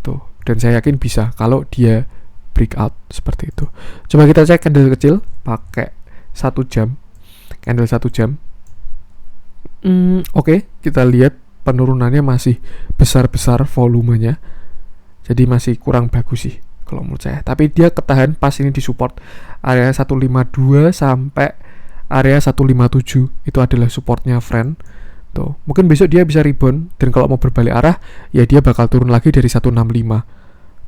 Tuh, dan saya yakin bisa kalau dia breakout seperti itu. Coba kita cek candle kecil pakai 1 jam. Candle 1 jam. Oke, kita lihat penurunannya masih besar-besar volumenya. Jadi masih kurang bagus sih kalau menurut saya. Tapi dia ketahan pas ini di support area 152 sampai area 157, itu adalah supportnya friend. Tuh, mungkin besok dia bisa rebound, dan kalau mau berbalik arah ya dia bakal turun lagi dari 165.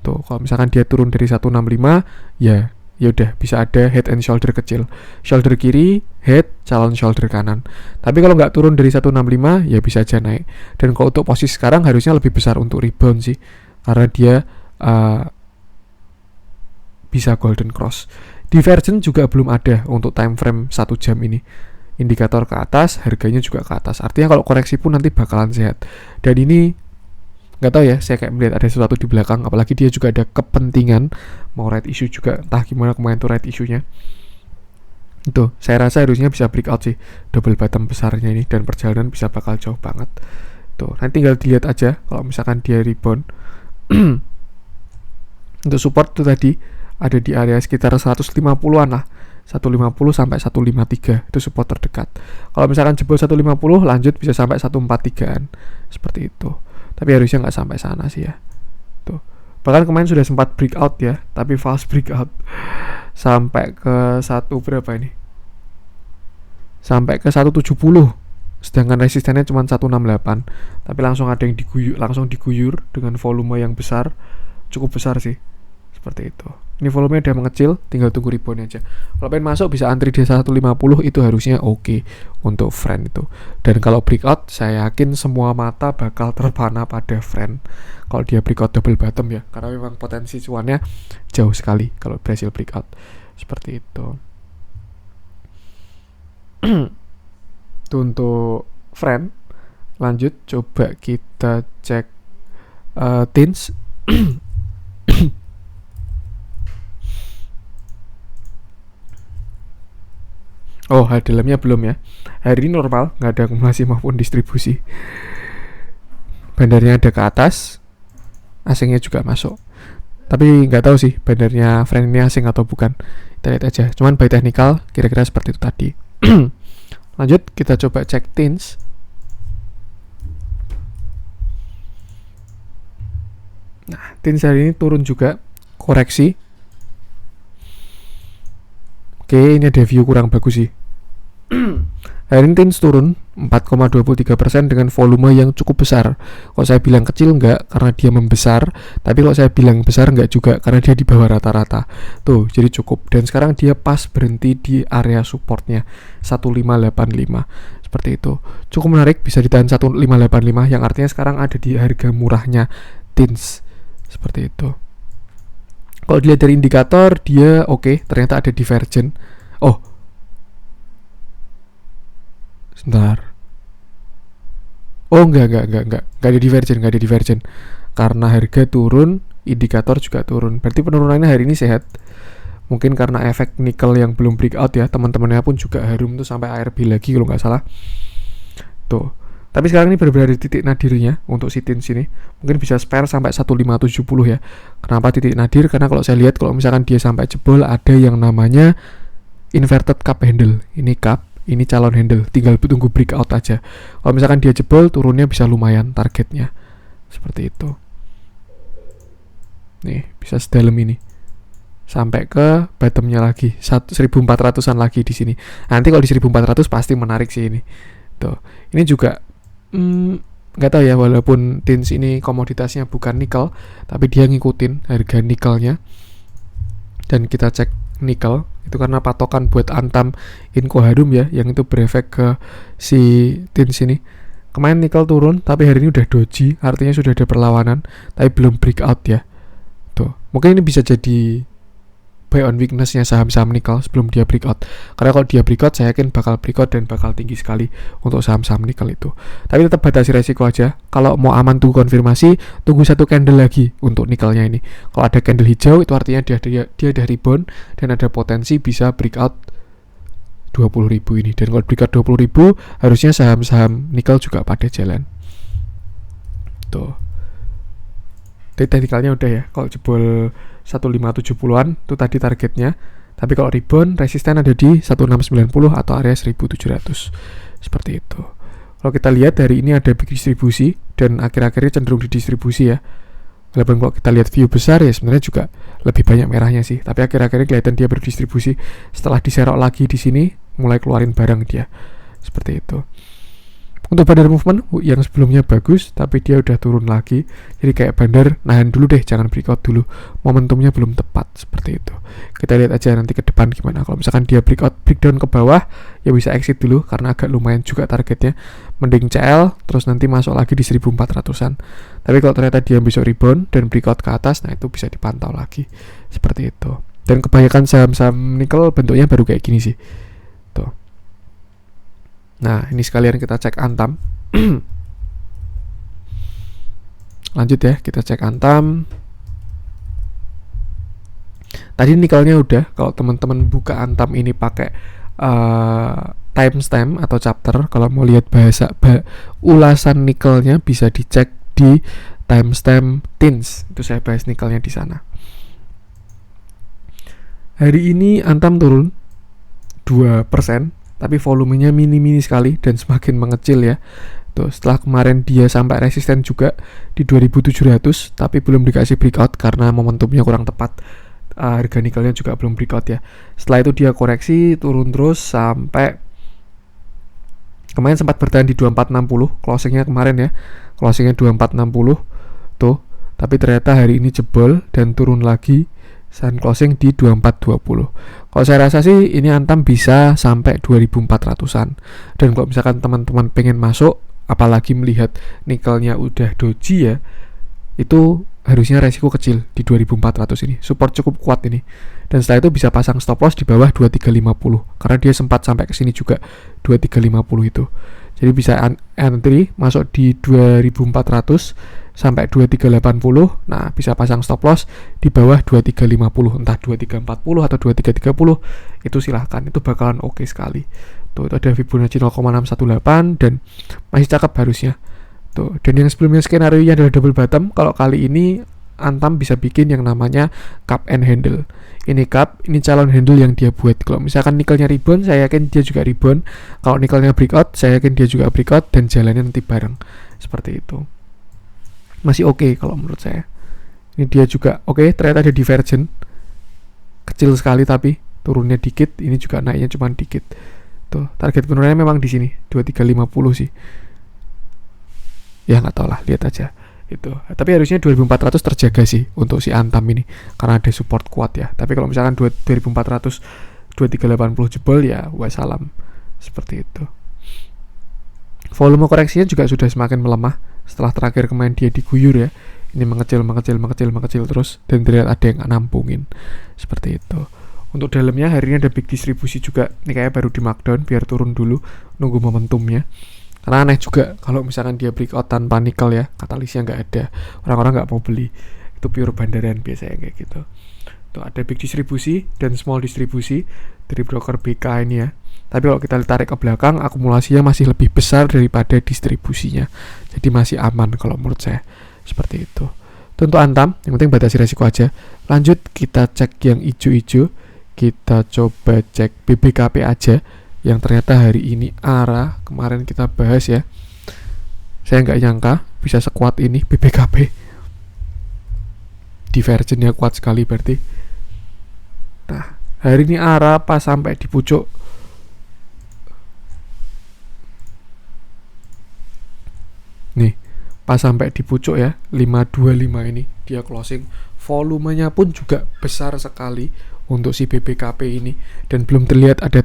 Tuh, kalau misalkan dia turun dari 165 ya udah bisa ada head and shoulder kecil. Shoulder kiri, head, calon shoulder kanan. Tapi kalau nggak turun dari 165 ya bisa aja naik. Dan kalau untuk posisi sekarang harusnya lebih besar untuk rebound sih, karena dia bisa golden cross. Divergent juga belum ada untuk time frame 1 jam ini. Indikator ke atas, harganya juga ke atas. Artinya kalau koreksi pun nanti bakalan sehat. Dan ini nggak tahu ya, saya kayak melihat ada sesuatu di belakang. Apalagi dia juga ada kepentingan mau right issue juga. Entah gimana kemarin tuh right issue-nya. Itu, saya rasa harusnya bisa breakout sih, double bottom besarnya ini, dan perjalanan bisa bakal jauh banget. Tuh, nanti tinggal dilihat aja kalau misalkan dia rebound. Untuk support tuh tadi ada di area sekitar 150-an lah. 150 sampai 153 itu support terdekat. Kalau misalkan jebol 150 lanjut bisa sampai 143-an. Seperti itu. Tapi harusnya nggak sampai sana sih ya. Tuh. Bahkan kemarin sudah sempat breakout ya, tapi false breakout. Sampai ke berapa ini? Sampai ke 170. Sedangkan resistennya cuma 168. Tapi langsung ada yang diguyur dengan volume yang besar, cukup besar sih. Seperti itu. Ini volumenya udah mengecil, tinggal tunggu rebound aja. Kalau pengen masuk bisa antri di 150, itu harusnya oke untuk friend itu. Dan kalau breakout, saya yakin semua mata bakal terpana pada friend kalau dia breakout double bottom ya, karena memang potensi cuannya jauh sekali kalau berhasil breakout. Seperti itu. Itu untuk friend. Lanjut, coba kita cek TINS. Oh, dalamnya belum ya. Hari ini normal, nggak ada akumulasi maupun distribusi. Bandarnya ada ke atas, asingnya juga masuk. Tapi nggak tahu sih bandarnya friend ini asing atau bukan. Kita lihat aja. Cuman by technical kira-kira seperti itu tadi. Lanjut, kita coba cek TINS. Nah, TINS hari ini turun juga, koreksi. Oke, ini ada view kurang bagus sih. Hari ini TINS turun 4,23% dengan volume yang cukup besar. Kalau saya bilang kecil enggak, karena dia membesar. Tapi kalau saya bilang besar enggak juga, karena dia di bawah rata-rata. Tuh, jadi cukup. Dan sekarang dia pas berhenti di area supportnya 1585. Seperti itu. Cukup menarik, bisa ditahan 1585, yang artinya sekarang ada di harga murahnya TINS. Seperti itu. Kalau dilihat dari indikator, dia oke, ternyata ada divergent. Oh, sebentar. Oh, enggak ada divergent. Karena harga turun, indikator juga turun. Berarti penurunannya hari ini sehat. Mungkin karena efek nikel yang belum breakout ya, teman-temannya pun juga harum tuh sampai ARB lagi kalau nggak salah. Tuh. Tapi sekarang ini benar-benar di titik nadirnya untuk si TINS ini. Mungkin bisa spare sampai 1570 ya. Kenapa titik nadir? Karena kalau saya lihat kalau misalkan dia sampai jebol, ada yang namanya inverted cup handle. Ini cup, ini calon handle. Tinggal tunggu breakout aja. Kalau misalkan dia jebol, turunnya bisa lumayan targetnya. Seperti itu. Nih, bisa sedalam ini. sampai ke bottomnya lagi 1400-an lagi di sini. Nanti kalau di 1400 pasti menarik sih ini. Tuh. Ini juga nggak tahu ya, walaupun tins ini komoditasnya bukan nikel, tapi dia ngikutin harga nikelnya. Dan kita cek nikel itu karena patokan buat Antam Inco Harum ya, yang itu berefek ke si tins ini. Kemarin nikel turun, tapi hari ini udah doji, artinya sudah ada perlawanan, tapi belum breakout ya. Tuh, mungkin ini bisa jadi buy on weakness-nya saham-saham nikel sebelum dia breakout. Karena kalau dia breakout, saya yakin bakal breakout dan bakal tinggi sekali untuk saham-saham nikel itu. Tapi tetap batasi resiko aja. Kalau mau aman tunggu konfirmasi, tunggu satu candle lagi untuk nikelnya ini. Kalau ada candle hijau, itu artinya dia ada rebound dan ada potensi bisa breakout 20.000 ini. Dan kalau breakout 20.000, harusnya saham-saham nikel juga pada jalan. Tuh. Teknikalnya udah ya. Kalau jebol 1570-an itu tadi targetnya. Tapi kalau rebound, resisten ada di 1690 atau area 1700. Seperti itu. Kalau kita lihat hari ini ada big distribusi dan akhir-akhirnya cenderung didistribusi ya. Walaupun kalau kita lihat view besar ya sebenarnya juga lebih banyak merahnya sih. Tapi akhir-akhirnya kelihatan dia berdistribusi. Setelah diserok lagi di sini, mulai keluarin barang dia. Seperti itu. Untuk bandar movement yang sebelumnya bagus, tapi dia udah turun lagi. Jadi kayak bandar nahan dulu deh, jangan breakout dulu. Momentumnya belum tepat, seperti itu. Kita lihat aja nanti ke depan gimana. Kalau misalkan dia breakdown ke bawah, ya bisa exit dulu karena agak lumayan juga targetnya. Mending CL, terus nanti masuk lagi di 1400-an. Tapi kalau ternyata dia besok rebound dan breakout ke atas, nah itu bisa dipantau lagi. Seperti itu. Dan kebanyakan saham-saham nikel bentuknya baru kayak gini sih. Tuh. Nah, ini sekalian kita cek Antam. Lanjut ya, kita cek Antam. Tadi nikelnya udah. Kalau teman-teman buka Antam ini pakai timestamp atau chapter, kalau mau lihat ulasan nikelnya bisa dicek di timestamp tins. Itu saya bahas nikelnya di sana. Hari ini Antam turun 2%. Tapi volumenya mini-mini sekali dan semakin mengecil ya. Tuh, setelah kemarin dia sampai resisten juga di 2700, tapi belum dikasih breakout karena momentumnya kurang tepat. Harga nikelnya juga belum breakout ya. Setelah itu dia koreksi turun terus sampai kemarin sempat bertahan di 2460, closingnya kemarin ya. Closingnya 2460 tuh, tapi ternyata hari ini jebol dan turun lagi. Sun closing di 2420. Kalau saya rasa sih ini Antam bisa sampai 2400-an. Dan kalau misalkan teman-teman pengen masuk, apalagi melihat nikelnya udah doji ya, itu harusnya resiko kecil di 2400 ini. Support cukup kuat ini. Dan setelah itu bisa pasang stop loss di bawah 2350 karena dia sempat sampai ke sini juga 2350 itu. Jadi bisa entry masuk di 2400 sampai 2380. Nah, bisa pasang stop loss di bawah 2350, entah 2340 atau 2330, itu silahkan, itu bakalan oke sekali. Tuh, itu ada Fibonacci 0,618 dan masih cakep harusnya. Tuh, dan yang sebelumnya skenario nya adalah double bottom. Kalau kali ini Antam bisa bikin yang namanya cup and handle. Ini cup, ini calon handle yang dia buat. Kalau misalkan nikelnya rebound, saya yakin dia juga rebound. Kalau nikelnya breakout, saya yakin dia juga breakout dan jalannya nanti bareng. Seperti itu. Masih oke kalau menurut saya. Ini dia juga oke, ternyata ada divergent. Kecil sekali tapi turunnya dikit, ini juga naiknya cuma dikit. Tuh, target penurunannya memang di sini, 2350 sih. Ya nggak tahu lah, lihat aja. Itu. Tapi harusnya 2400 terjaga sih untuk si Antam ini karena ada support kuat ya. Tapi kalau misalkan 2400 2380 jebol ya wassalam. Seperti itu. Volume koreksinya juga sudah semakin melemah setelah terakhir kemarin dia diguyur ya. Ini mengecil terus dan terlihat ada yang nampungin. Seperti itu. Untuk dalamnya hari ini ada big distribusi juga. Ini kayak baru di markdown biar turun dulu nunggu momentumnya. Karena aneh juga kalau misalkan dia breakout tanpa nikel ya, katalisnya nggak ada, orang-orang nggak mau beli. Itu pure bandaran biasanya kayak gitu. Tuh ada big distribusi dan small distribusi dari broker BK ini ya. Tapi kalau kita tarik ke belakang, akumulasinya masih lebih besar daripada distribusinya. Jadi masih aman kalau menurut saya. Seperti itu. Itu untuk Antam, yang penting batasi resiko aja. Lanjut kita cek yang hijau-hijau. Kita coba cek BBKP aja, yang ternyata hari ini ARA, kemarin kita bahas ya. Saya nggak nyangka bisa sekuat ini BBKP. Divergennya kuat sekali berarti. Nah, hari ini ARA pas sampai di pucuk. Nih, pas sampai di pucuk ya, 525 ini dia closing. Volumenya pun juga besar sekali untuk si BBKP ini, dan belum terlihat ada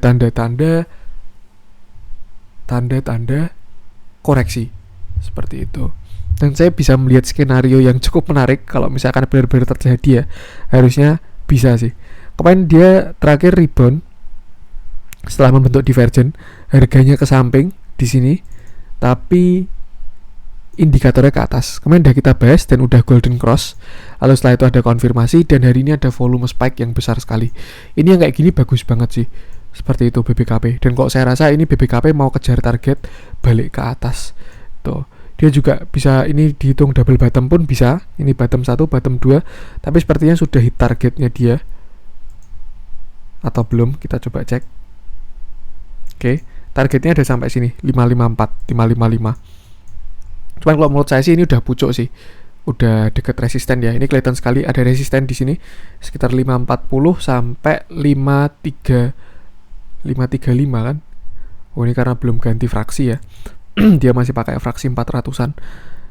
tanda-tanda koreksi seperti itu. Dan saya bisa melihat skenario yang cukup menarik kalau misalkan benar-benar terjadi ya. Harusnya bisa sih. Kemarin dia terakhir rebound setelah membentuk divergen, harganya ke samping di sini, tapi indikatornya ke atas. Kemarin udah kita bahas dan udah golden cross. Lalu setelah itu ada konfirmasi, dan hari ini ada volume spike yang besar sekali. Ini yang kayak gini bagus banget sih. Seperti itu BBKP. Dan kok saya rasa ini BBKP mau kejar target balik ke atas. Tuh. Dia juga bisa, ini dihitung double bottom pun bisa. Ini bottom 1, bottom 2. Tapi sepertinya sudah hit targetnya dia. Atau belum, kita coba cek. Oke, targetnya ada sampai sini, 554, 555. Cuman kalau menurut saya sih ini udah pucuk sih. Udah deket resisten ya. Ini kelihatan sekali ada resisten di sini sekitar 540 sampai 535 kan. Oh, ini karena belum ganti fraksi ya. Dia masih pakai fraksi 400-an.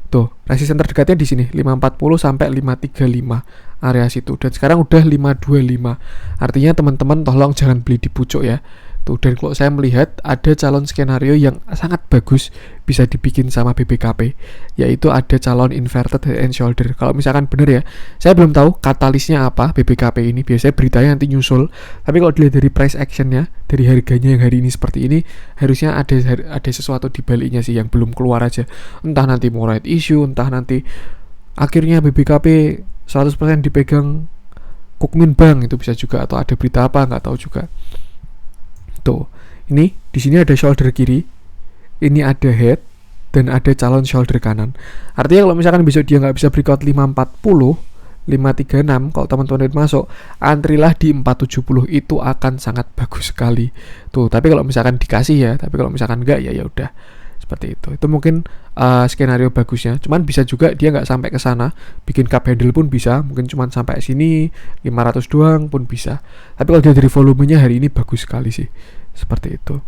Tuh, resisten terdekatnya di sini 540 sampai 535 area situ. Dan sekarang udah 525. Artinya teman-teman tolong jangan beli di pucuk ya. Tuh, dan kalau saya melihat ada calon skenario yang sangat bagus bisa dibikin sama BBKP, yaitu ada calon inverted head and shoulder. Kalau misalkan benar ya, saya belum tahu katalisnya apa BBKP ini. Biasanya beritanya nanti nyusul. Tapi kalau dilihat dari price actionnya, dari harganya yang hari ini seperti ini, harusnya ada sesuatu di baliknya sih yang belum keluar aja. Entah nanti mau right issue, entah nanti akhirnya BBKP 100% dipegang Kukmin Bank, itu bisa juga, atau ada berita apa nggak tahu juga. Tuh, ini di sini ada shoulder kiri, ini ada head, dan ada calon shoulder kanan. Artinya kalau misalkan besok dia nggak bisa breakout 540, 536, kalau teman-teman masuk, antrilah di 470, itu akan sangat bagus sekali. Tuh, tapi kalau misalkan dikasih ya, tapi kalau misalkan enggak ya udah seperti itu. Itu mungkin skenario bagusnya. Cuman bisa juga dia nggak sampai ke sana, bikin cup handle pun bisa, mungkin cuman sampai sini 500 doang pun bisa. Tapi kalau dia dari volumenya hari ini bagus sekali sih. Seperti itu.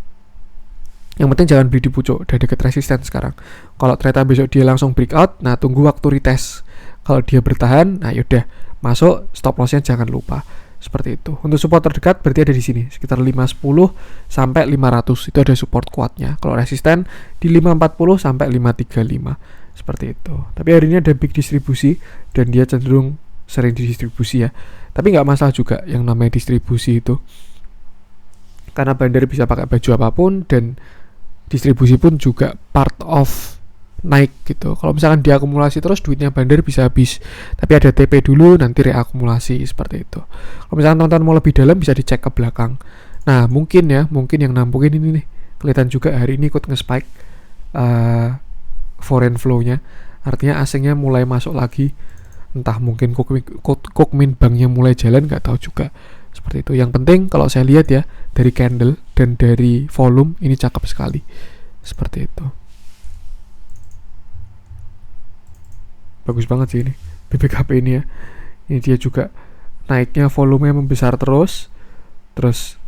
Yang penting jangan beli di pucuk, udah deket resisten sekarang. Kalau ternyata besok dia langsung breakout, nah tunggu waktu retest. Kalau dia bertahan, nah yaudah masuk, stop lossnya jangan lupa. Seperti itu. Untuk support terdekat berarti ada di sini sekitar 510 sampai 500, itu ada support kuatnya. Kalau resisten di 540 sampai 535. Seperti itu. Tapi hari ini ada big distribusi dan dia cenderung sering didistribusi ya. Tapi nggak masalah juga yang namanya distribusi itu. Karena bandar bisa pakai baju apapun dan distribusi pun juga part of naik gitu. Kalau misalkan diakumulasi terus duitnya bandar bisa habis. Tapi ada TP dulu, nanti reakumulasi seperti itu. Kalau misalkan teman-teman mau lebih dalam bisa dicek ke belakang. Nah mungkin yang nampungin ini nih, kelihatan juga hari ini ikut nge-spike foreign flow-nya. Artinya asingnya mulai masuk lagi. Entah mungkin Kukmin Banknya mulai jalan, nggak tahu juga. Seperti itu. Yang penting kalau saya lihat ya, dari candle dan dari volume ini cakep sekali. Seperti itu. Bagus banget sih ini BBKP ini ya. Ini dia juga naiknya volumenya membesar terus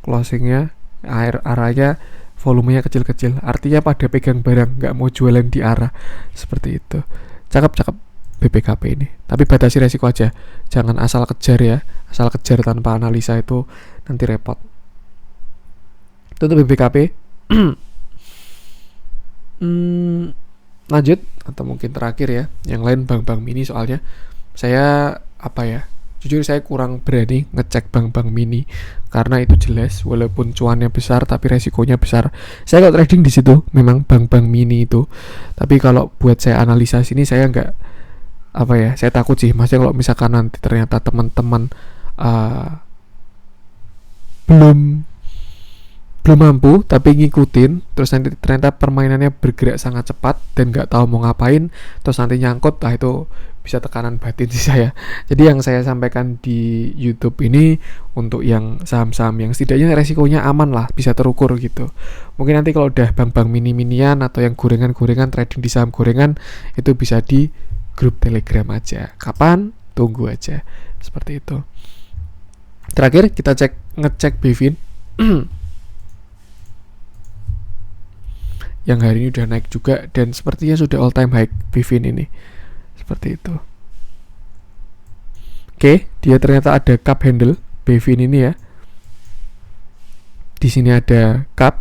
closingnya arahnya volumenya kecil-kecil. Artinya pada pegang barang, nggak mau jualan di arah. Seperti itu. Cakep BBKP ini. Tapi batasi resiko aja. Jangan asal kejar ya. Asal kejar tanpa analisa itu nanti repot. Itu untuk BBKP. Lanjut atau mungkin terakhir ya, yang lain bank-bank mini. Soalnya saya jujur saya kurang berani ngecek bank-bank mini karena itu jelas walaupun cuannya besar tapi resikonya besar. Saya kalau trading di situ memang bank-bank mini itu, tapi kalau buat saya analisa sini saya nggak saya takut sih. Maksudnya kalau misalkan nanti ternyata teman-teman belum mampu tapi ngikutin, terus nanti ternyata permainannya bergerak sangat cepat dan nggak tahu mau ngapain, terus nanti nyangkut, itu bisa tekanan batin sih saya. Jadi yang saya sampaikan di YouTube ini untuk yang saham-saham yang setidaknya resikonya aman lah, bisa terukur gitu. Mungkin nanti kalau udah bank-bank mini-minian atau yang gorengan-gorengan, trading di saham gorengan, itu bisa di grup Telegram aja. Kapan? Tunggu aja. Seperti itu. Terakhir kita ngecek Bevin yang hari ini udah naik juga dan sepertinya sudah all time high Bevin ini. Seperti itu. Oke, dia ternyata ada cup handle Bevin ini ya. Di sini ada cup,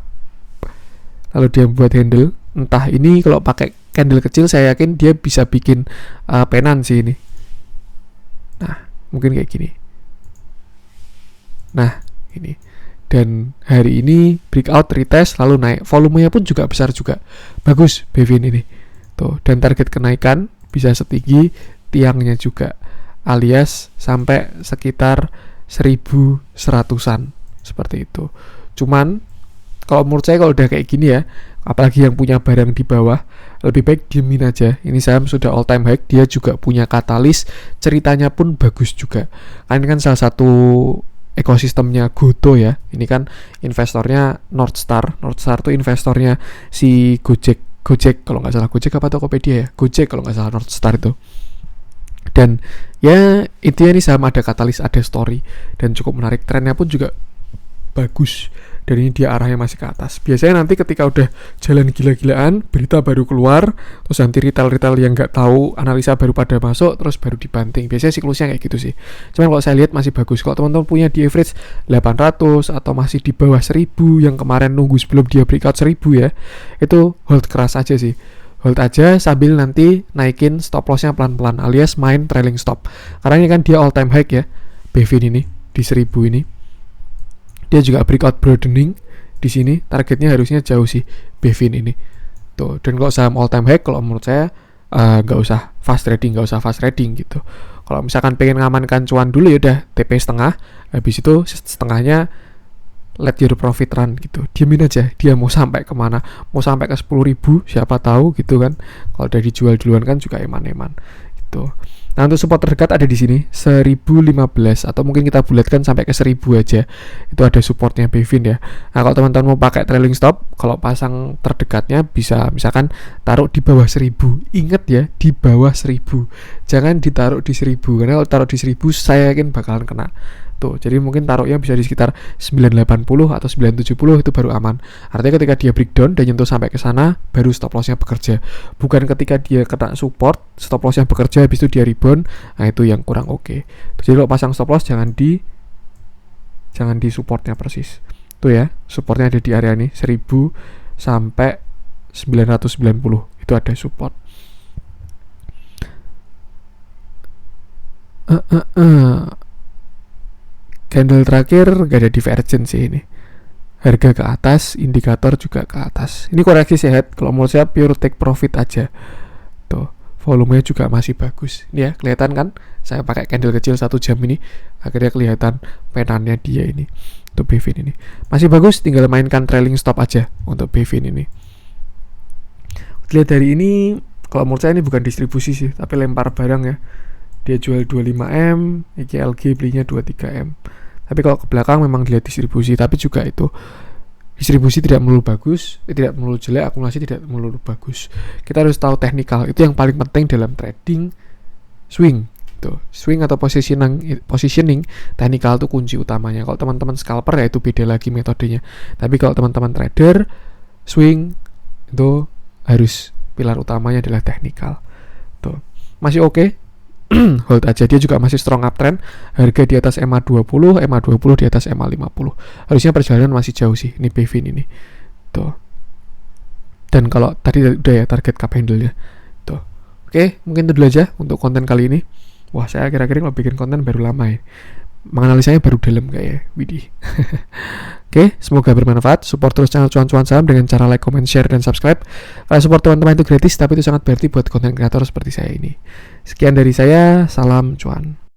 lalu dia buat handle. Entah ini kalau pakai candle kecil saya yakin dia bisa bikin penan sih ini. Nah, mungkin kayak gini. Nah, ini. Dan hari ini breakout, retest, lalu naik. Volumenya pun juga besar juga. Bagus Bevin ini. Tuh, dan target kenaikan bisa setinggi tiangnya juga. Alias sampai sekitar 1100-an. Seperti itu. Cuman kalau menurut saya kalau udah kayak gini ya, apalagi yang punya barang di bawah, lebih baik diemin aja. Ini saham sudah all time high, dia juga punya katalis, ceritanya pun bagus juga. Ini kan salah satu ekosistemnya Goto ya. Ini kan investornya Northstar. Northstar tuh investornya si Gojek kalau nggak salah. Gojek apa Tokopedia ya? Gojek kalau nggak salah Northstar itu. Dan ya intinya ini saham ada katalis, ada story, dan cukup menarik. Trennya pun juga bagus. Dan ini dia arahnya masih ke atas. Biasanya nanti ketika udah jalan gila-gilaan, berita baru keluar, terus nanti retail-retail yang nggak tahu, analisa baru pada masuk, terus baru dibanting. Biasanya siklusnya kayak gitu sih. Cuman kalau saya lihat masih bagus. Kalau teman-teman punya di average 800 atau masih di bawah 1000 yang kemarin nunggu sebelum dia breakout 1000 ya, itu hold keras aja sih. Hold aja sambil nanti naikin stop lossnya pelan-pelan alias main trailing stop. Karena ini kan dia all time high ya, Bevin ini di 1000 ini. Dia juga breakout broadening di sini. Targetnya harusnya jauh sih Bevin ini. Tuh, dan kalau saham all time high kalau menurut saya nggak usah fast trading gitu. Kalau misalkan pengen ngamankan cuan dulu ya udah TP setengah, habis itu setengahnya let your profit run gitu. Diamin aja dia mau sampai kemana, mau sampai ke 10.000 siapa tahu gitu kan. Kalau udah dijual duluan kan juga eman-eman gitu. Nah, untuk support terdekat ada di sini 1015 atau mungkin kita bulatkan sampai ke 1000 aja. Itu ada supportnya Bevin ya. Nah, kalau teman-teman mau pakai trailing stop, kalau pasang terdekatnya bisa misalkan taruh di bawah 1000. Ingat ya, di bawah 1000. Jangan ditaruh di 1000 karena kalau taruh di 1000 saya yakin bakalan kena. Tuh, jadi mungkin taruhnya bisa di sekitar 980 atau 970 itu baru aman. Artinya ketika dia breakdown dan nyentuh sampai ke sana, baru stop lossnya bekerja. Bukan ketika dia kena support, stop lossnya bekerja, habis itu dia rebound, nah itu yang kurang oke. Jadi kalau pasang stop loss jangan di supportnya persis. Tuh ya, supportnya ada di area ini 1000 sampai 990 itu ada support. Candle terakhir gak ada divergence sih ini. Harga ke atas, indikator juga ke atas. Ini koreksi sehat. Kalau menurut saya pure take profit aja. Tuh, volumenya juga masih bagus. Ini ya, kelihatan kan? Saya pakai candle kecil 1 jam ini, akhirnya kelihatan penannya dia ini. Untuk Bevin ini masih bagus, tinggal mainkan trailing stop aja untuk Bevin ini. Lihat dari ini, kalau menurut saya ini bukan distribusi sih, tapi lempar barang ya. Dia jual 25M, IKLG belinya 23M. Tapi kalau ke belakang memang dilihat distribusi, tapi juga itu distribusi tidak melulu bagus, tidak melulu jelek, akumulasi tidak melulu bagus. Kita harus tahu teknikal, itu yang paling penting dalam trading swing. Tuh, swing atau positioning teknikal itu kunci utamanya. Kalau teman-teman scalper ya itu beda lagi metodenya. Tapi kalau teman-teman trader swing itu harus pilar utamanya adalah teknikal. Tuh, masih oke. Hold aja, dia juga masih strong uptrend. Harga di atas MA20 di atas MA50. Harusnya perjalanan masih jauh sih ini Bevin ini. Tuh. Dan kalau tadi udah ya target cup handle-nya. Tuh. Oke, mungkin itu dulu aja untuk konten kali ini. Wah, saya akhir-akhir kalau bikin konten baru lama ya. Menganalisanya baru dalam kayak Widih. Oke, semoga bermanfaat. Support terus channel Cuan-Cuan Saham dengan cara like, comment, share, dan subscribe. Kalau support teman-teman itu gratis, tapi itu sangat berarti buat konten kreator seperti saya ini. Sekian dari saya, salam cuan.